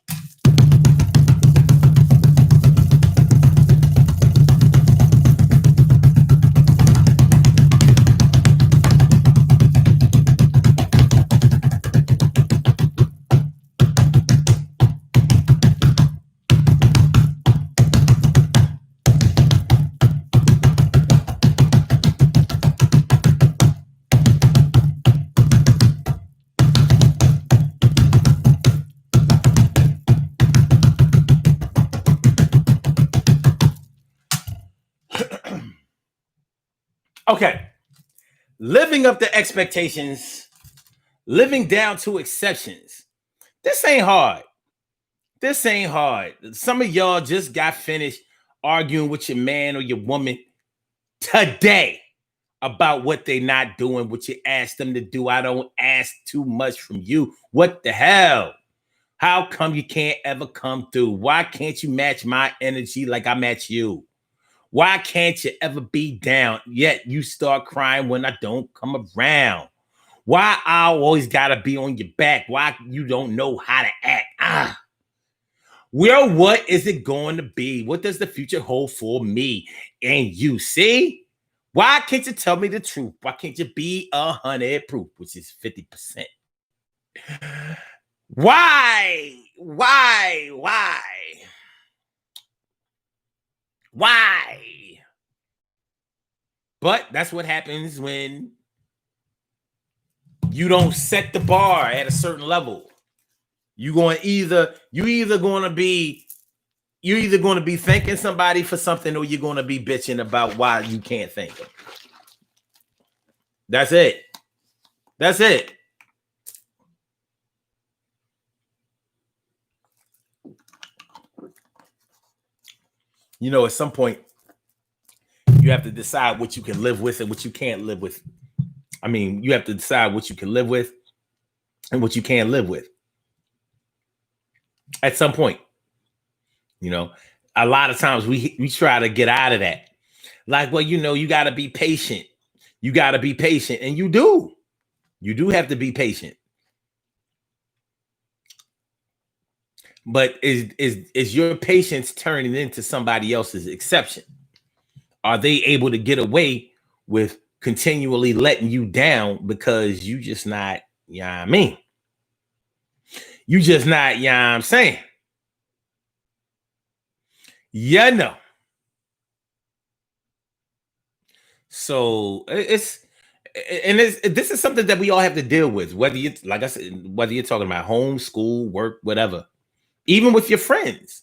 Okay. Living up to expectations, living down to exceptions. This ain't hard. Some of y'all just got finished arguing with your man or your woman today about what they not doing, what you asked them to do. I don't ask too much from you. What the hell? How come you can't ever come through? Why can't you match my energy like I match you? Why can't you ever be down, yet you start crying when I don't come around? Why I always gotta be on your back? Why you don't know how to act? Well, what is it going to be? What does the future hold for me and you? See? Why can't you tell me the truth? Why can't you be 100 proof, which is 50%? Why? But that's what happens when you don't set the bar at a certain level. You're either going to be thanking somebody for something, or you're going to be bitching about why you can't thank them. That's it. You know, at some point, you have to decide what you can live with and what you can't live with. I mean, you have to decide what you can live with and what you can't live with. At some point, you know, a lot of times we try to get out of that. Like, well, you know, you got to be patient. And you do. You do have to be patient. But is your patience turning into somebody else's exception? Are they able to get away with continually letting you down because you just not, you know what I mean? You just not, you know what I'm saying? Yeah, no. So this is something that we all have to deal with, whether you, like I said, whether you're talking about home, school, work, whatever, even with your friends.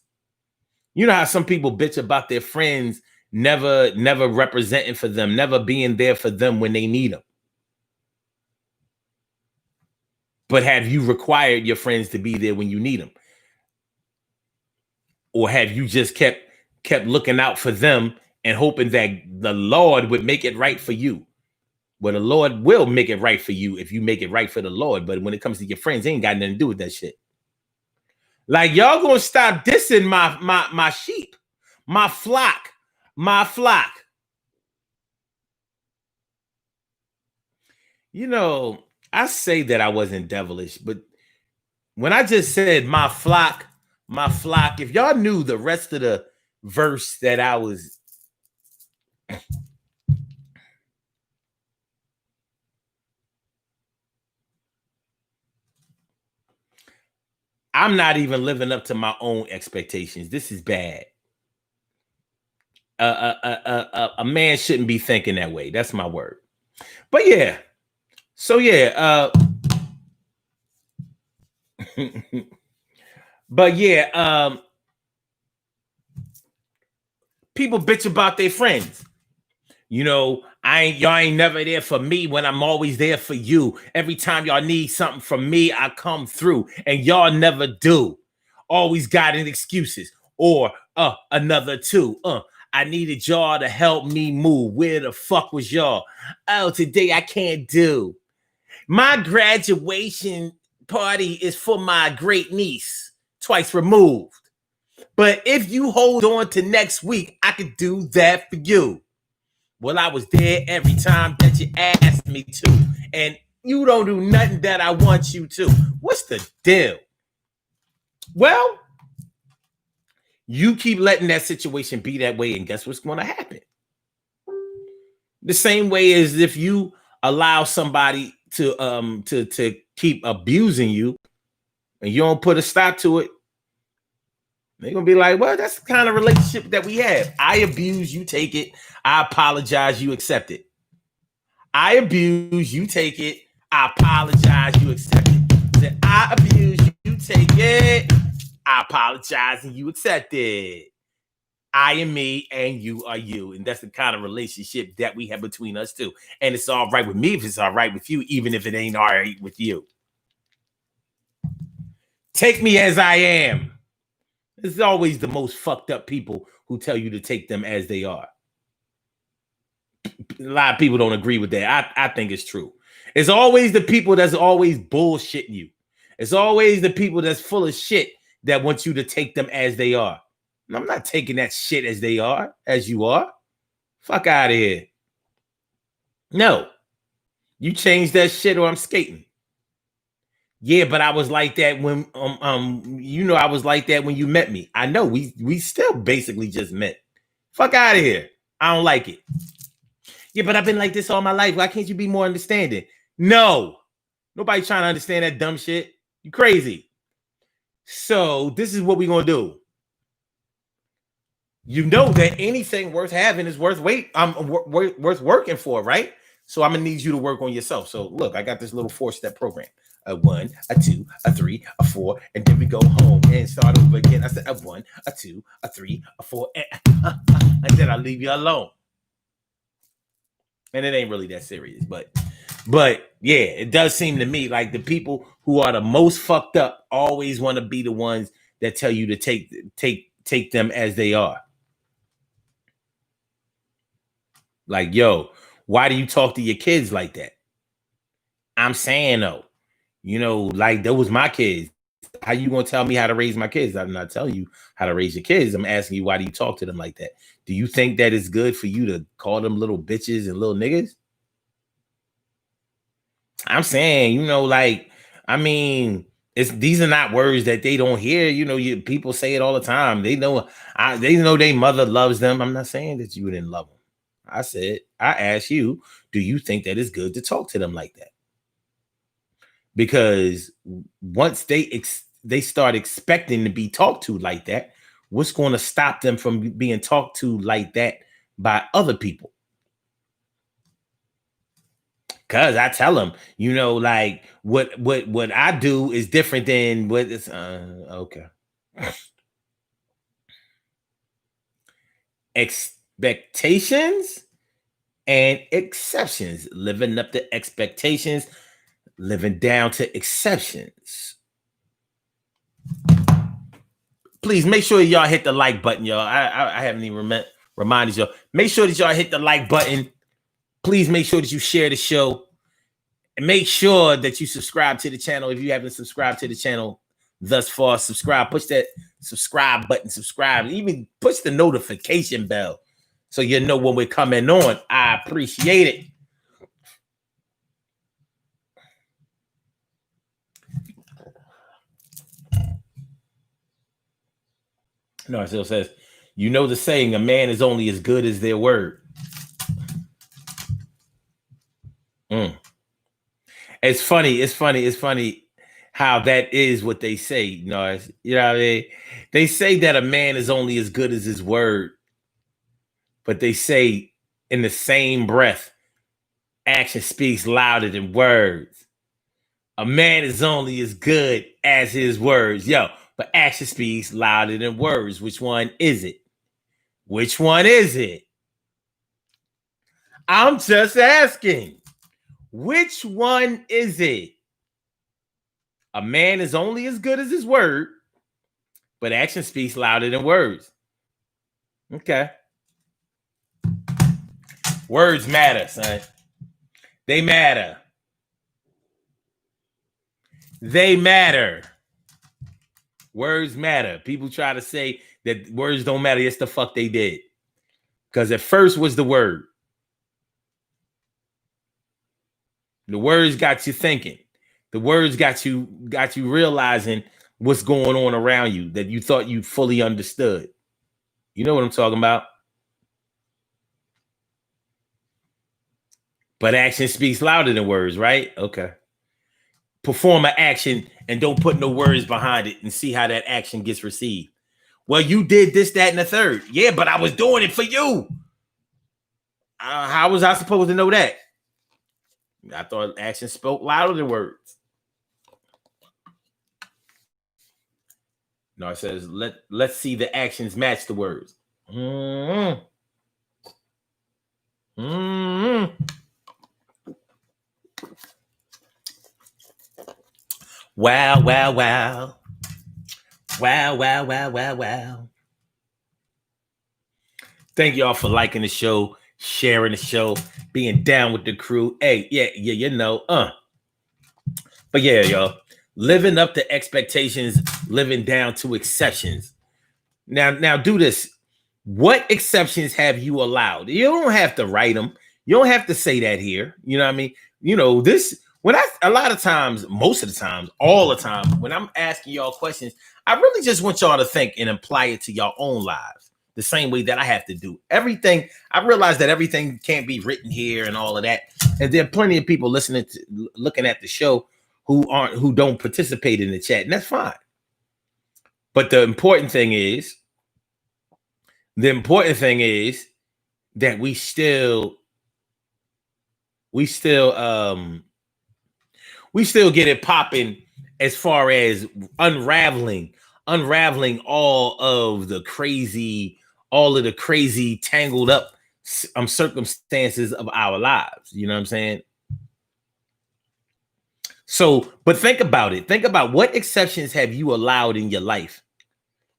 You know how some people bitch about their friends never representing for them, never being there for them when they need them. But have you required your friends to be there when you need them? Or have you just kept looking out for them and hoping that the Lord would make it right for you? Well, the Lord will make it right for you if you make it right for the Lord. But when it comes to your friends, they ain't got nothing to do with that shit. Like, y'all gonna stop dissing my sheep, my flock, my flock. You know, I say that I wasn't devilish, but when I just said my flock, if y'all knew the rest of the verse that I was, I'm not even living up to my own expectations. This is bad. A man shouldn't be thinking that way. That's my word. But yeah, so yeah, but yeah, people bitch about their friends. You know, y'all ain't never there for me when I'm always there for you. Every time y'all need something from me, I come through, and y'all never do. Always got an excuses or another two. I needed y'all to help me move. Where the fuck was y'all? Oh, today I can't do. My graduation party is for my great niece, twice removed. But if you hold on to next week, I could do that for you. Well, I was there every time that you asked me to, and you don't do nothing that I want you to. What's the deal? Well, you keep letting that situation be that way, and guess what's going to happen? The same way as if you allow somebody to keep abusing you, and you don't put a stop to it, they're gonna be like, well, that's the kind of relationship that we have. I abuse, you take it. I apologize, you accept it. I abuse, you take it. I apologize, you accept it. Then I abuse, you take it. I apologize, and you accept it. I am me, and you are you. And that's the kind of relationship that we have between us two. And it's all right with me if it's all right with you, even if it ain't all right with you. Take me as I am. It's always the most fucked up people who tell you to take them as they are. A lot of people don't agree with that. I think it's true. It's always the people that's always bullshitting you. It's always the people that's full of shit that want you to take them as they are. And I'm not taking that shit as they are, as you are. Fuck out of here. No. You change that shit or I'm skating. Yeah, but I was like that when I was like that when you met me. I know we still basically just met. Fuck out of here. I don't like it. Yeah, but I've been like this all my life. Why can't you be more understanding? No. Nobody trying to understand that dumb shit. You crazy. So this is what we're gonna do. You know that anything worth having is worth worth working for, right? So I'm gonna need you to work on yourself. So look, I got this little 4-step program. A 1, a 2, a 3, a 4, and then we go home and start over again. I said a 1, a 2, a 3, a 4, and then I leave you alone. And it ain't really that serious, but yeah, it does seem to me like the people who are the most fucked up always want to be the ones that tell you to take them as they are. Like, yo, why do you talk to your kids like that? I'm saying though, like that was my kids. How you gonna tell me how to raise my kids? I'm not telling you how to raise your kids. I'm asking you, why do you talk to them like that? Do you think that it's good for you to call them little bitches and little niggas? I'm saying, like, I mean, these are not words that they don't hear. People say it all the time. They know their mother loves them. I'm not saying that you didn't love them. I asked you, do you think that it's good to talk to them like that? Because once they start expecting to be talked to like that, what's going to stop them from being talked to like that by other people? Cause I tell them, like what I do is different than what it's okay. Expectations and exceptions. Living up to expectations, living down to exceptions. Please make sure y'all hit the like button, y'all. I haven't even reminded y'all. Make sure that y'all hit the like button. Please make sure that you share the show. And make sure that you subscribe to the channel. If you haven't subscribed to the channel thus far, subscribe. Push that subscribe button. Subscribe. Even push the notification bell so you know when we're coming on. I appreciate it. No, it still says, you know the saying, a man is only as good as their word. It's funny how that is what they say. You know what I mean? They say that a man is only as good as his word, but they say in the same breath, action speaks louder than words. A man is only as good as his words. But action speaks louder than words. Which one is it? Which one is it? I'm just asking. Which one is it? A man is only as good as his word, but action speaks louder than words. Okay. Words matter, son. They matter. They matter. Words matter. People try to say that words don't matter. Yes, the fuck they did. Because at first was the word. The words got you thinking. The words got you realizing what's going on around you that you thought you fully understood. You know what I'm talking about? But action speaks louder than words, right? Okay. Perform an action and don't put no words behind it and see how that action gets received. Well, you did this, that, and the third. Yeah, but I was doing it for you. How was I supposed to know that? I thought action spoke louder than words. No, it says let's see the actions match the words. Mm-hmm. Mm-hmm. Wow, wow, wow. Wow, wow, wow, wow, wow. Thank y'all for liking the show, sharing the show, being down with the crew. Hey, yeah, you know. But yeah, y'all. Living up to expectations, living down to exceptions. Now do this. What exceptions have you allowed? You don't have to write them. You don't have to say that here. You know what I mean? This when a lot of times, most of the times, all the time, when I'm asking y'all questions, I really just want y'all to think and apply it to your own lives the same way that I have to do everything. I realize that everything can't be written here and all of that. And there are plenty of people looking at the show who don't participate in the chat, and that's fine. But the important thing is that we still get it popping as far as unraveling all of the crazy tangled up circumstances of our lives. You know what I'm saying? So, but think about it. Think about what exceptions have you allowed in your life?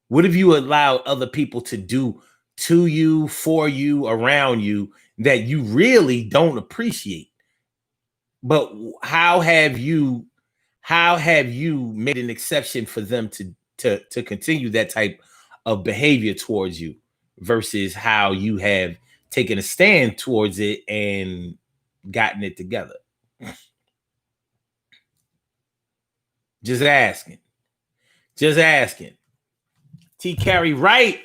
What have you allowed other people to do to you, for you, around you that you really don't appreciate? But how have you made an exception for them to continue that type of behavior towards you versus how you have taken a stand towards it and gotten it together? Just asking. T. Carey Wright,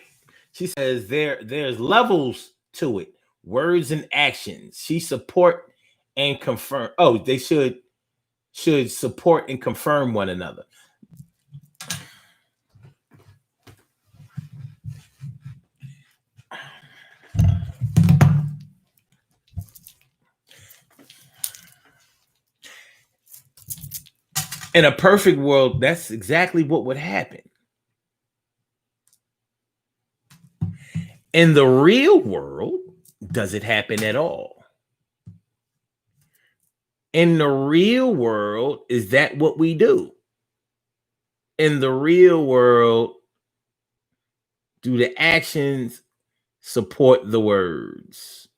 she says there's levels to it. Words and actions. She support and confirm. Oh, they should support and confirm one another. In a perfect world, that's exactly what would happen. In the real world, does it happen at all? In the real world, is that what we do? In the real world, do the actions support the words?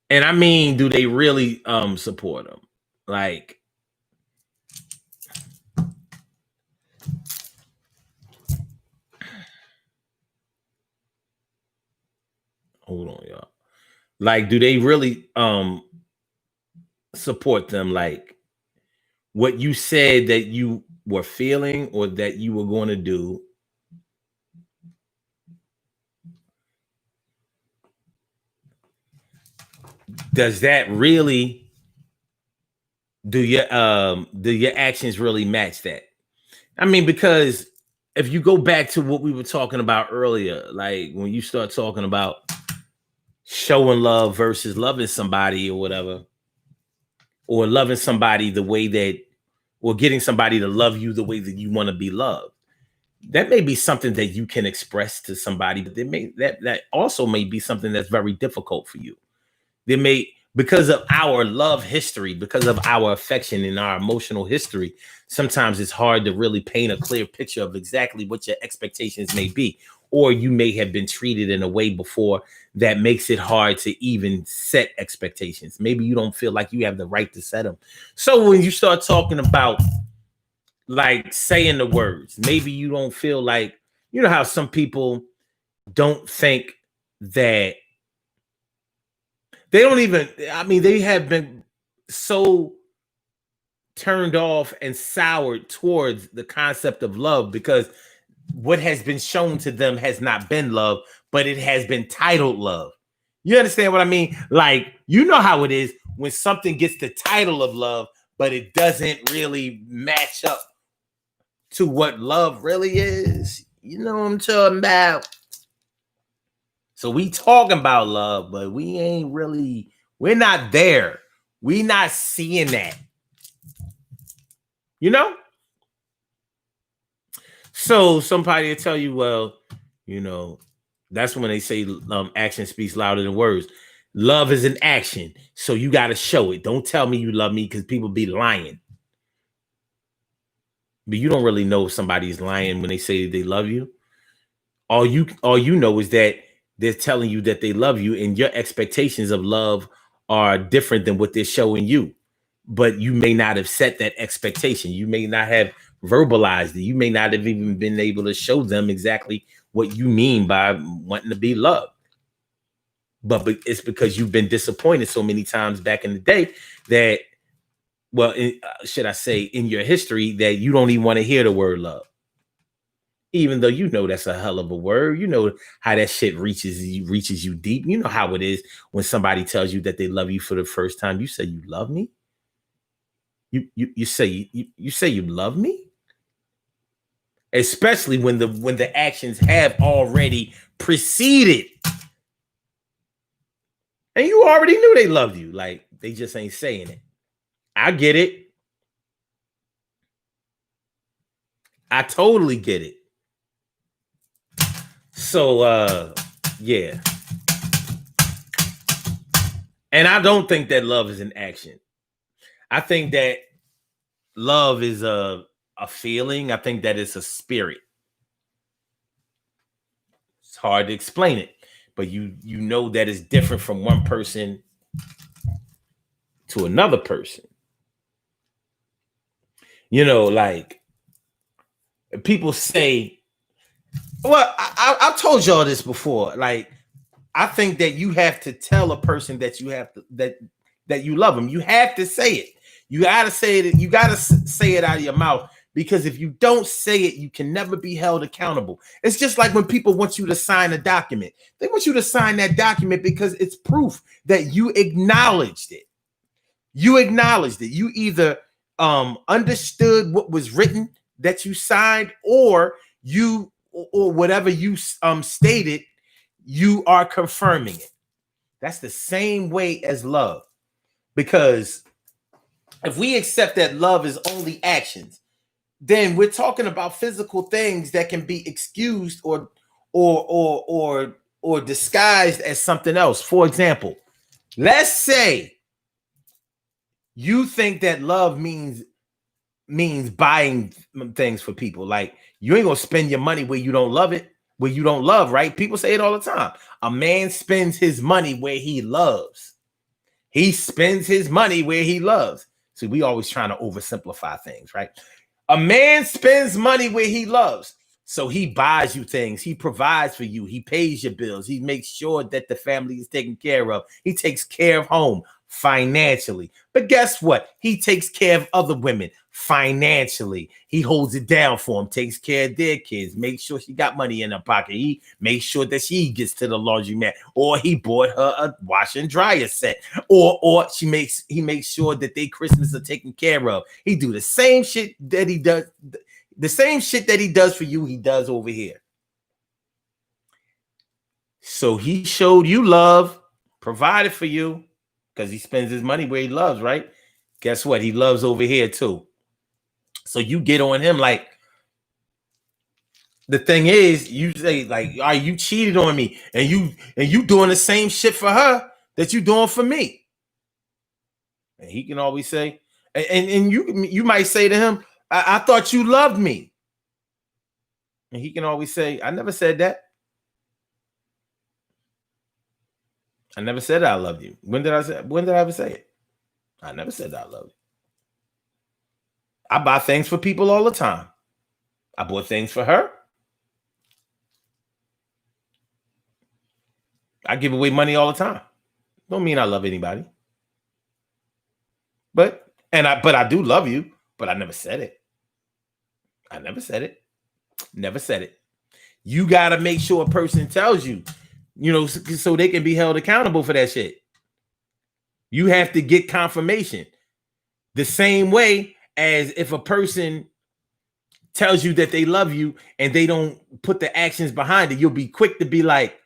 And I mean, do they really support them? Like, hold on, y'all. Like, do they really support them? Like, what you said that you were feeling or that you were going to do, does that really, do your actions really match that? I mean, because if you go back to what we were talking about earlier, like when you start talking about showing love versus loving somebody or whatever, or loving somebody the way that, or getting somebody to love you the way that you want to be loved, that may be something that you can express to somebody, but that also may be something that's very difficult for you. They may, because of our love history, because of our affection and our emotional history, sometimes it's hard to really paint a clear picture of exactly what your expectations may be. Or you may have been treated in a way before that makes it hard to even set expectations. Maybe you don't feel like you have the right to set them. So when you start talking about like saying the words, maybe you don't feel like, you know how some people don't think that they don't even, I mean, they have been so turned off and soured towards the concept of love because what has been shown to them has not been love, but it has been titled love. You understand what I mean? Like, you know how it is when something gets the title of love, but it doesn't really match up to what love really is. You know what I'm talking about? So we talking about love, but we ain't really, we're not there. We not seeing that. You know? So somebody will tell you, well, you know, that's when they say action speaks louder than words. Love is an action. So you got to show it. Don't tell me you love me because people be lying. But you don't really know if somebody's lying when they say they love you. All you know is that they're telling you that they love you, and your expectations of love are different than what they're showing you. But you may not have set that expectation. You may not have verbalized it. You may not have even been able to show them exactly what you mean by wanting to be loved. But it's because you've been disappointed so many times back in the day that, well, should I say, in your history, that you don't even want to hear the word love, even though you know that's a hell of a word. You know how that shit reaches you deep. You know how it is when somebody tells you that they love you for the first time. You say, you love me. You say you say you love me, especially when the actions have already preceded, and you already knew they loved you. Like, they just ain't saying it. I get it. I totally get it. So yeah. And I don't think that love is an action. I think that love is a feeling. I think that it's a spirit. It's hard to explain it, but you know that it's different from one person to another person. You know, like people say, well, I've told y'all this before. Like, I think that you have to tell a person that you have to that you love them. You have to say it. You gotta say it. You gotta say it out of your mouth, because if you don't say it, you can never be held accountable. It's just like when people want you to sign a document. They want you to sign that document because it's proof that you acknowledged it. You acknowledged it. You either understood what was written that you signed, or you, or whatever you stated, you are confirming it. That's the same way as love, because if we accept that love is only actions, then we're talking about physical things that can be excused or disguised as something else. For example, let's say you think that love means buying things for people. Like, you ain't gonna spend your money where you don't love it, where you don't love, right? People say it all the time. A man spends his money where he loves. He spends his money where he loves. See, we always trying to oversimplify things, right? A man spends money where he loves. So he buys you things. He provides for you. He pays your bills. He makes sure that the family is taken care of. He takes care of home financially. But guess what? He takes care of other women financially. He holds it down for them, takes care of their kids, makes sure she got money in her pocket. He makes sure that she gets to the laundromat, or he bought her a wash and dryer set, or he makes sure that their Christmas are taken care of. He do the same shit that he does. The same shit that he does for you, he does over here. So he showed you love, provided for you, because he spends his money where he loves, right? Guess what? He loves over here too. So you get on him like, the thing is, you say like, all right, you cheated on me, and you doing the same shit for her that you doing for me. And he can always say, and you might say to him, I thought you loved me. And he can always say, I never said that. I never said I loved you. When did I ever say it? I never said that I loved you. I buy things for people all the time. I bought things for her. I give away money all the time. Don't mean I love anybody. But I do love you, but I never said it. I never said it. Never said it. You got to make sure a person tells you, so they can be held accountable for that shit. You have to get confirmation. The same way as if a person tells you that they love you and they don't put the actions behind it, you'll be quick to be like,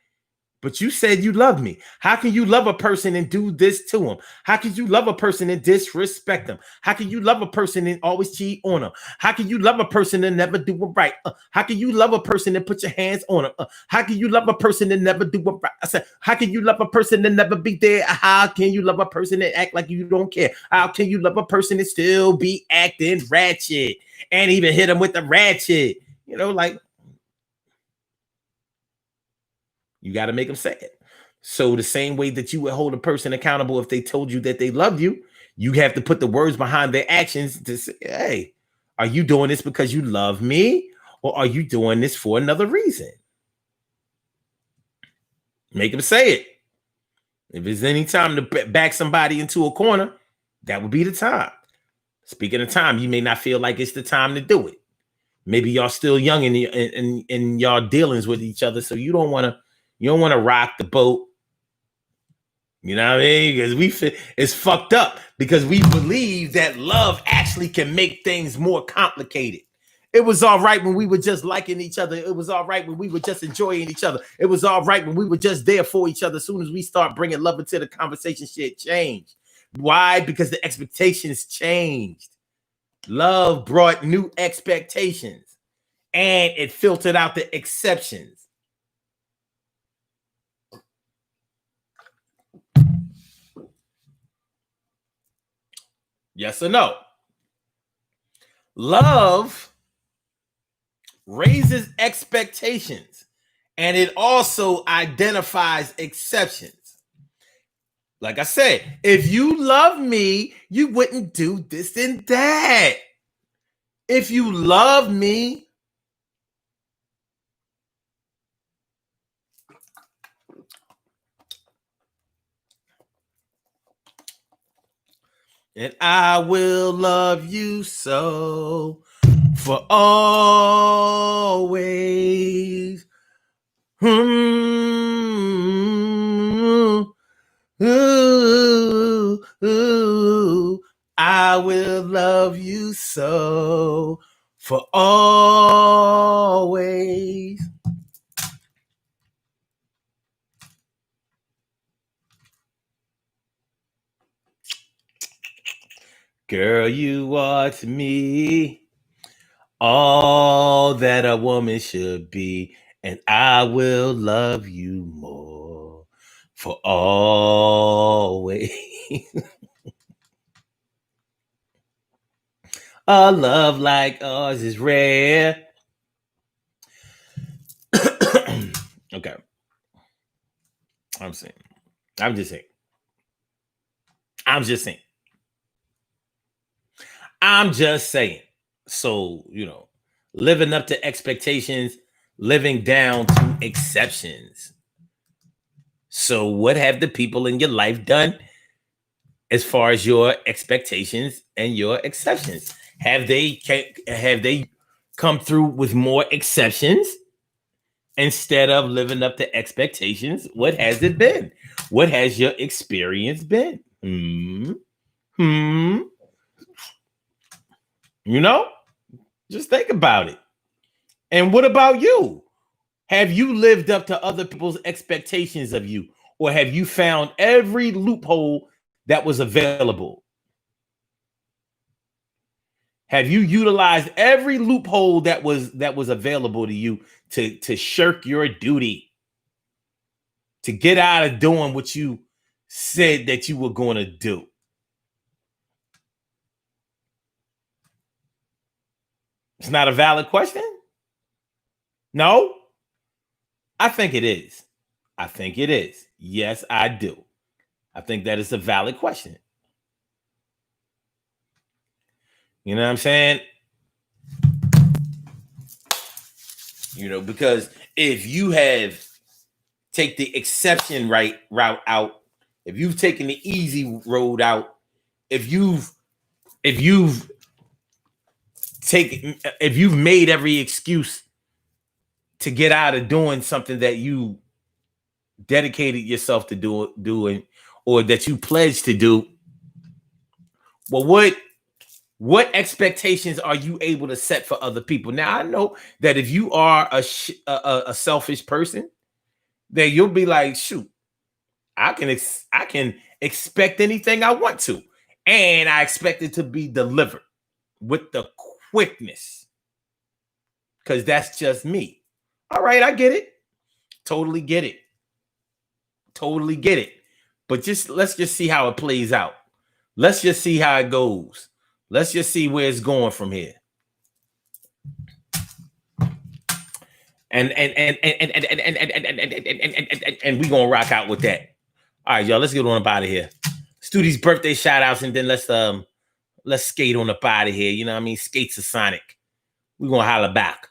but you said you love me. How can you love a person and do this to them? How can you love a person and disrespect them? How can you love a person and always cheat on them? How can you love a person and never do it right? How can you love a person and put your hands on them? How can you love a person and never do it right? I said, how can you love a person and never be there? How can you love a person and act like you don't care? How can you love a person and still be acting ratchet and even hit them with the ratchet? Like, you got to make them say it. So the same way that you would hold a person accountable if they told you that they loved you, you have to put the words behind their actions to say, hey, are you doing this because you love me, or are you doing this for another reason? Make them say it. If there's any time to back somebody into a corner, that would be the time. Speaking of time, you may not feel like it's the time to do it. Maybe y'all still young in y'all dealings with each other, so you don't want to rock the boat. You know what I mean? Because it's fucked up because we believe that love actually can make things more complicated. It was all right when we were just liking each other. It was all right when we were just enjoying each other. It was all right when we were just there for each other. As soon as we start bringing love into the conversation, shit changed. Why? Because the expectations changed. Love brought new expectations and it filtered out the exceptions. Yes or no? Love raises expectations and it also identifies exceptions. Like I said, if you love me, you wouldn't do this and that. If you love me, and I will love you so for always. Ooh, ooh, I will love you so for always. Girl, you are to me all that a woman should be, and I will love you more for always. A love like ours is rare. Okay, I'm saying. I'm just saying. I'm just saying. I'm just saying. So, living up to expectations, living down to exceptions. So, what have the people in your life done as far as your expectations and your exceptions? Have they come through with more exceptions instead of living up to expectations? What has it been? What has your experience been? Hmm. You know, just think about it. And what about you? Have you lived up to other people's expectations of you? Or have you found every loophole that was available? Have you utilized every loophole that was available to you to shirk your duty, to get out of doing what you said that you were going to do? It's not a valid question? No? I think it is. I think it is. Yes, I do. I think that is a valid question. You know what I'm saying? Because if you have take the exception route out, if you've taken the easy road out, if you've if you've made every excuse to get out of doing something that you dedicated yourself to doing, or that you pledged to do, well, what expectations are you able to set for other people? Now, I know that if you are a selfish person, then you'll be like, shoot, I can expect anything I want to, and I expect it to be delivered with the quickness, because that's just me. All right, I get it. Totally get it. Totally get it. But let's just see how it plays out. Let's just see how it goes. Let's just see where it's going from here. And we gonna rock out with that. All right, y'all. Let's get on up out of here. Let's do these birthday shout outs, and then let's skate on up out of here. You know what I mean? Skates of Sonic. We gonna holler back.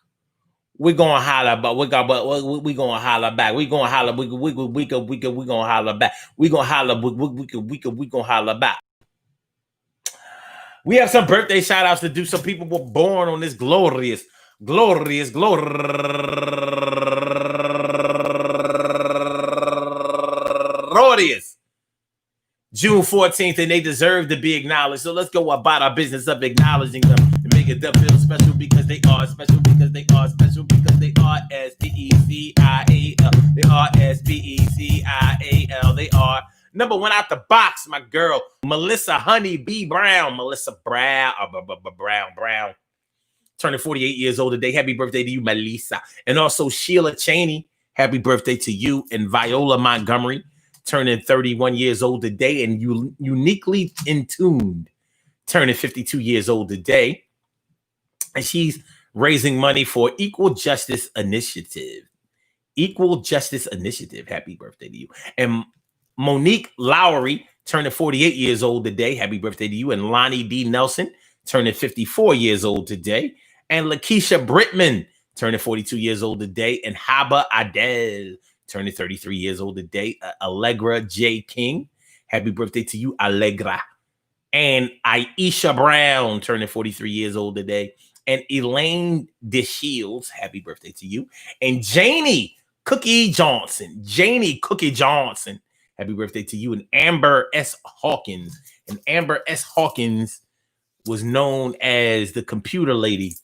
We're gonna holler, but we gonna holler back. We gonna holler. We gonna holler back. We gonna holler. We gonna holler back. We have some birthday shout outs to do. Some people were born on this glorious June 14th, and they deserve to be acknowledged. So let's go about our business of acknowledging them and making them feel special, because they are special, because they are special, because they are SPECIAL. They are SPECIAL. They are number one out the box, my girl, Melissa Honey B. Brown. Melissa Brown. Brown. Turning 48 years old today. Happy birthday to you, Melissa. And also Sheila Cheney. Happy birthday to you. And Viola Montgomery, turning 31 years old today. And you uniquely in tuned, turning 52 years old today. And she's raising money for Equal Justice Initiative. Equal Justice Initiative. Happy birthday to you. And Monique Lowry, turning 48 years old today. Happy birthday to you. And Lonnie D. Nelson, turning 54 years old today. And Lakeisha Brittman, turning 42 years old today. And Haba Adel, turning 33 years old today. Allegra J. King, happy birthday to you, Allegra. And Aisha Brown, turning 43 years old today. And Elaine DeShields, happy birthday to you. And Janie Cookie Johnson, happy birthday to you. And Amber S. Hawkins. And Amber S. Hawkins was known as the computer lady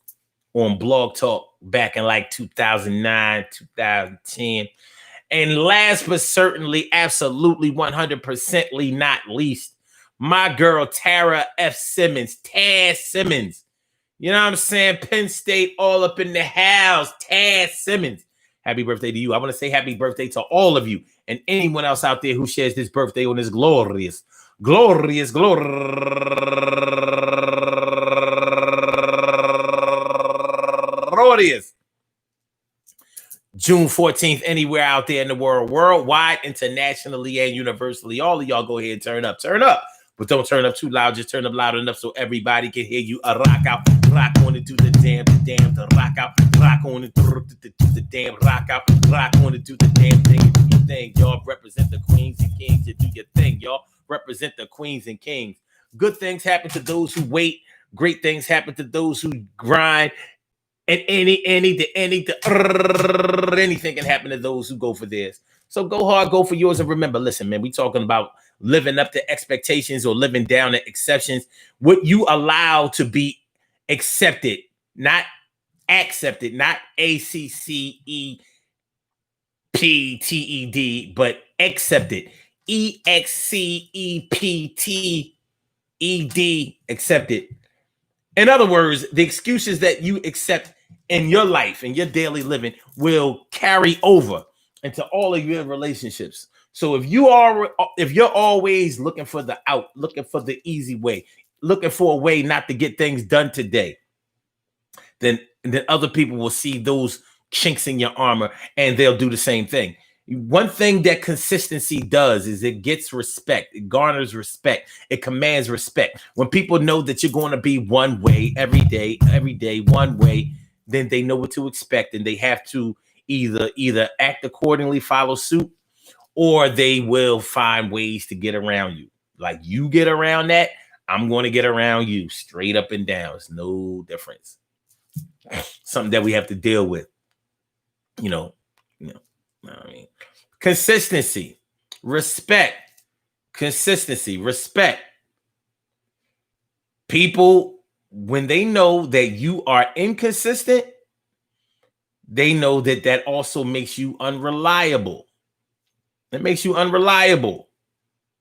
on Blog Talk back in like 2009, 2010. And last but certainly, absolutely 100%ly not least, My girl, Tara F. Simmons, Taz Simmons. You know what I'm saying? Penn State all up in the house. Taz Simmons. Happy birthday to you. I want to say happy birthday to all of you and anyone else out there who shares this birthday on this glorious June 14th, anywhere out there in the world, worldwide, internationally, and universally. All of y'all go ahead and turn up. But don't turn up too loud. Just turn up loud enough so everybody can hear you. Rock out, rock on it, do the damn, the rock out, rock on it, do the damn, rock out, rock on it, do the damn thing, do your thing. Y'all represent the queens and kings, you do your thing. Y'all represent the queens and kings. Good things happen to those who wait. Great things happen to those who grind. And anything can happen to those who go for theirs. So go hard, go for yours. And remember, listen, man, we talking about living up to expectations or living down to exceptions. What you allow to be accepted, not accepted, not ACCEPTED, but accepted. EXCEPTED, accepted. In other words, the excuses that you accept in your life and your daily living will carry over into all of your relationships. So if you're always looking for the out, looking for the easy way, looking for a way not to get things done today, then other people will see those chinks in your armor and they'll do the same thing. One thing that consistency does is it gets respect. It garners respect. It commands respect. When people know that you're going to be one way every day, one way, then they know what to expect, and they have to either act accordingly, follow suit, or they will find ways to get around you. Like you get around that, I'm going to get around you, straight up and down. It's no difference. Something that we have to deal with. You know. I mean, consistency, respect, People, when they know that you are inconsistent, they know that also makes you unreliable. It makes you unreliable.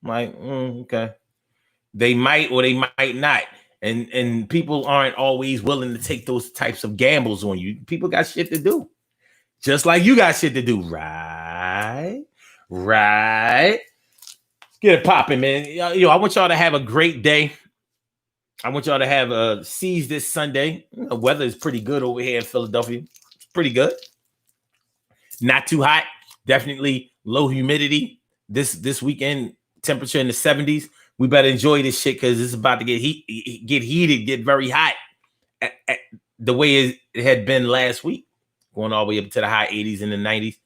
Like, okay. They might or they might not. And people aren't always willing to take those types of gambles on you. People got shit to do. Just like you got shit to do. Right. Let's get it popping, man. Yo, I want y'all to have a great day. I want y'all to have seize this Sunday. The weather is pretty good over here in Philadelphia. It's pretty good. Not too hot. Definitely low humidity. This weekend, temperature in the 70s. We better enjoy this shit because it's about to get heated, get very hot. At the way it had been last week. Going all the way up to the high 80s and the 90s.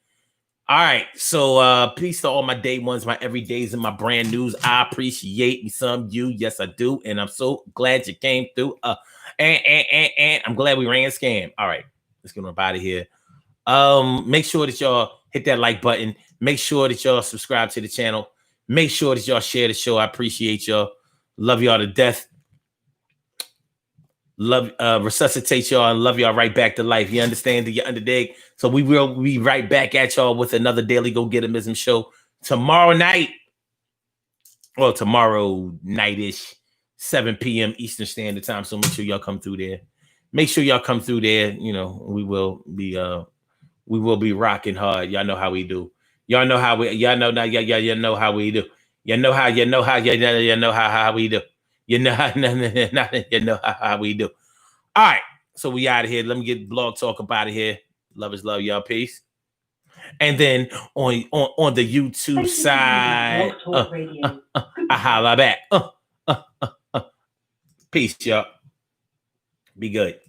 All right. So peace to all my day ones, my everydays, and my brand news. I appreciate me some you. Yes, I do. And I'm so glad you came through. And I'm glad we ran scam. All right. Let's get on out of here. Make sure that y'all hit that like button. Make sure that y'all subscribe to the channel. Make sure that y'all share the show. I appreciate y'all. Love y'all to death. Love, resuscitate y'all and love y'all right back to life. You understand? You underdig? So we will be right back at y'all with another Daily Go Getimism show tomorrow night. Well, tomorrow night-ish, 7 p.m. Eastern Standard Time. So make sure y'all come through there. Make sure y'all come through there. You know, we will be rocking hard. Y'all know how we do. Y'all know how we. Y'all know now. You know how we do. You know how we do. You know how we do. All right. So we out of here. Let me get Blog Talk up out of here. Love is love, y'all. Peace. And then on the YouTube side, I holla back. Peace, y'all. Be good.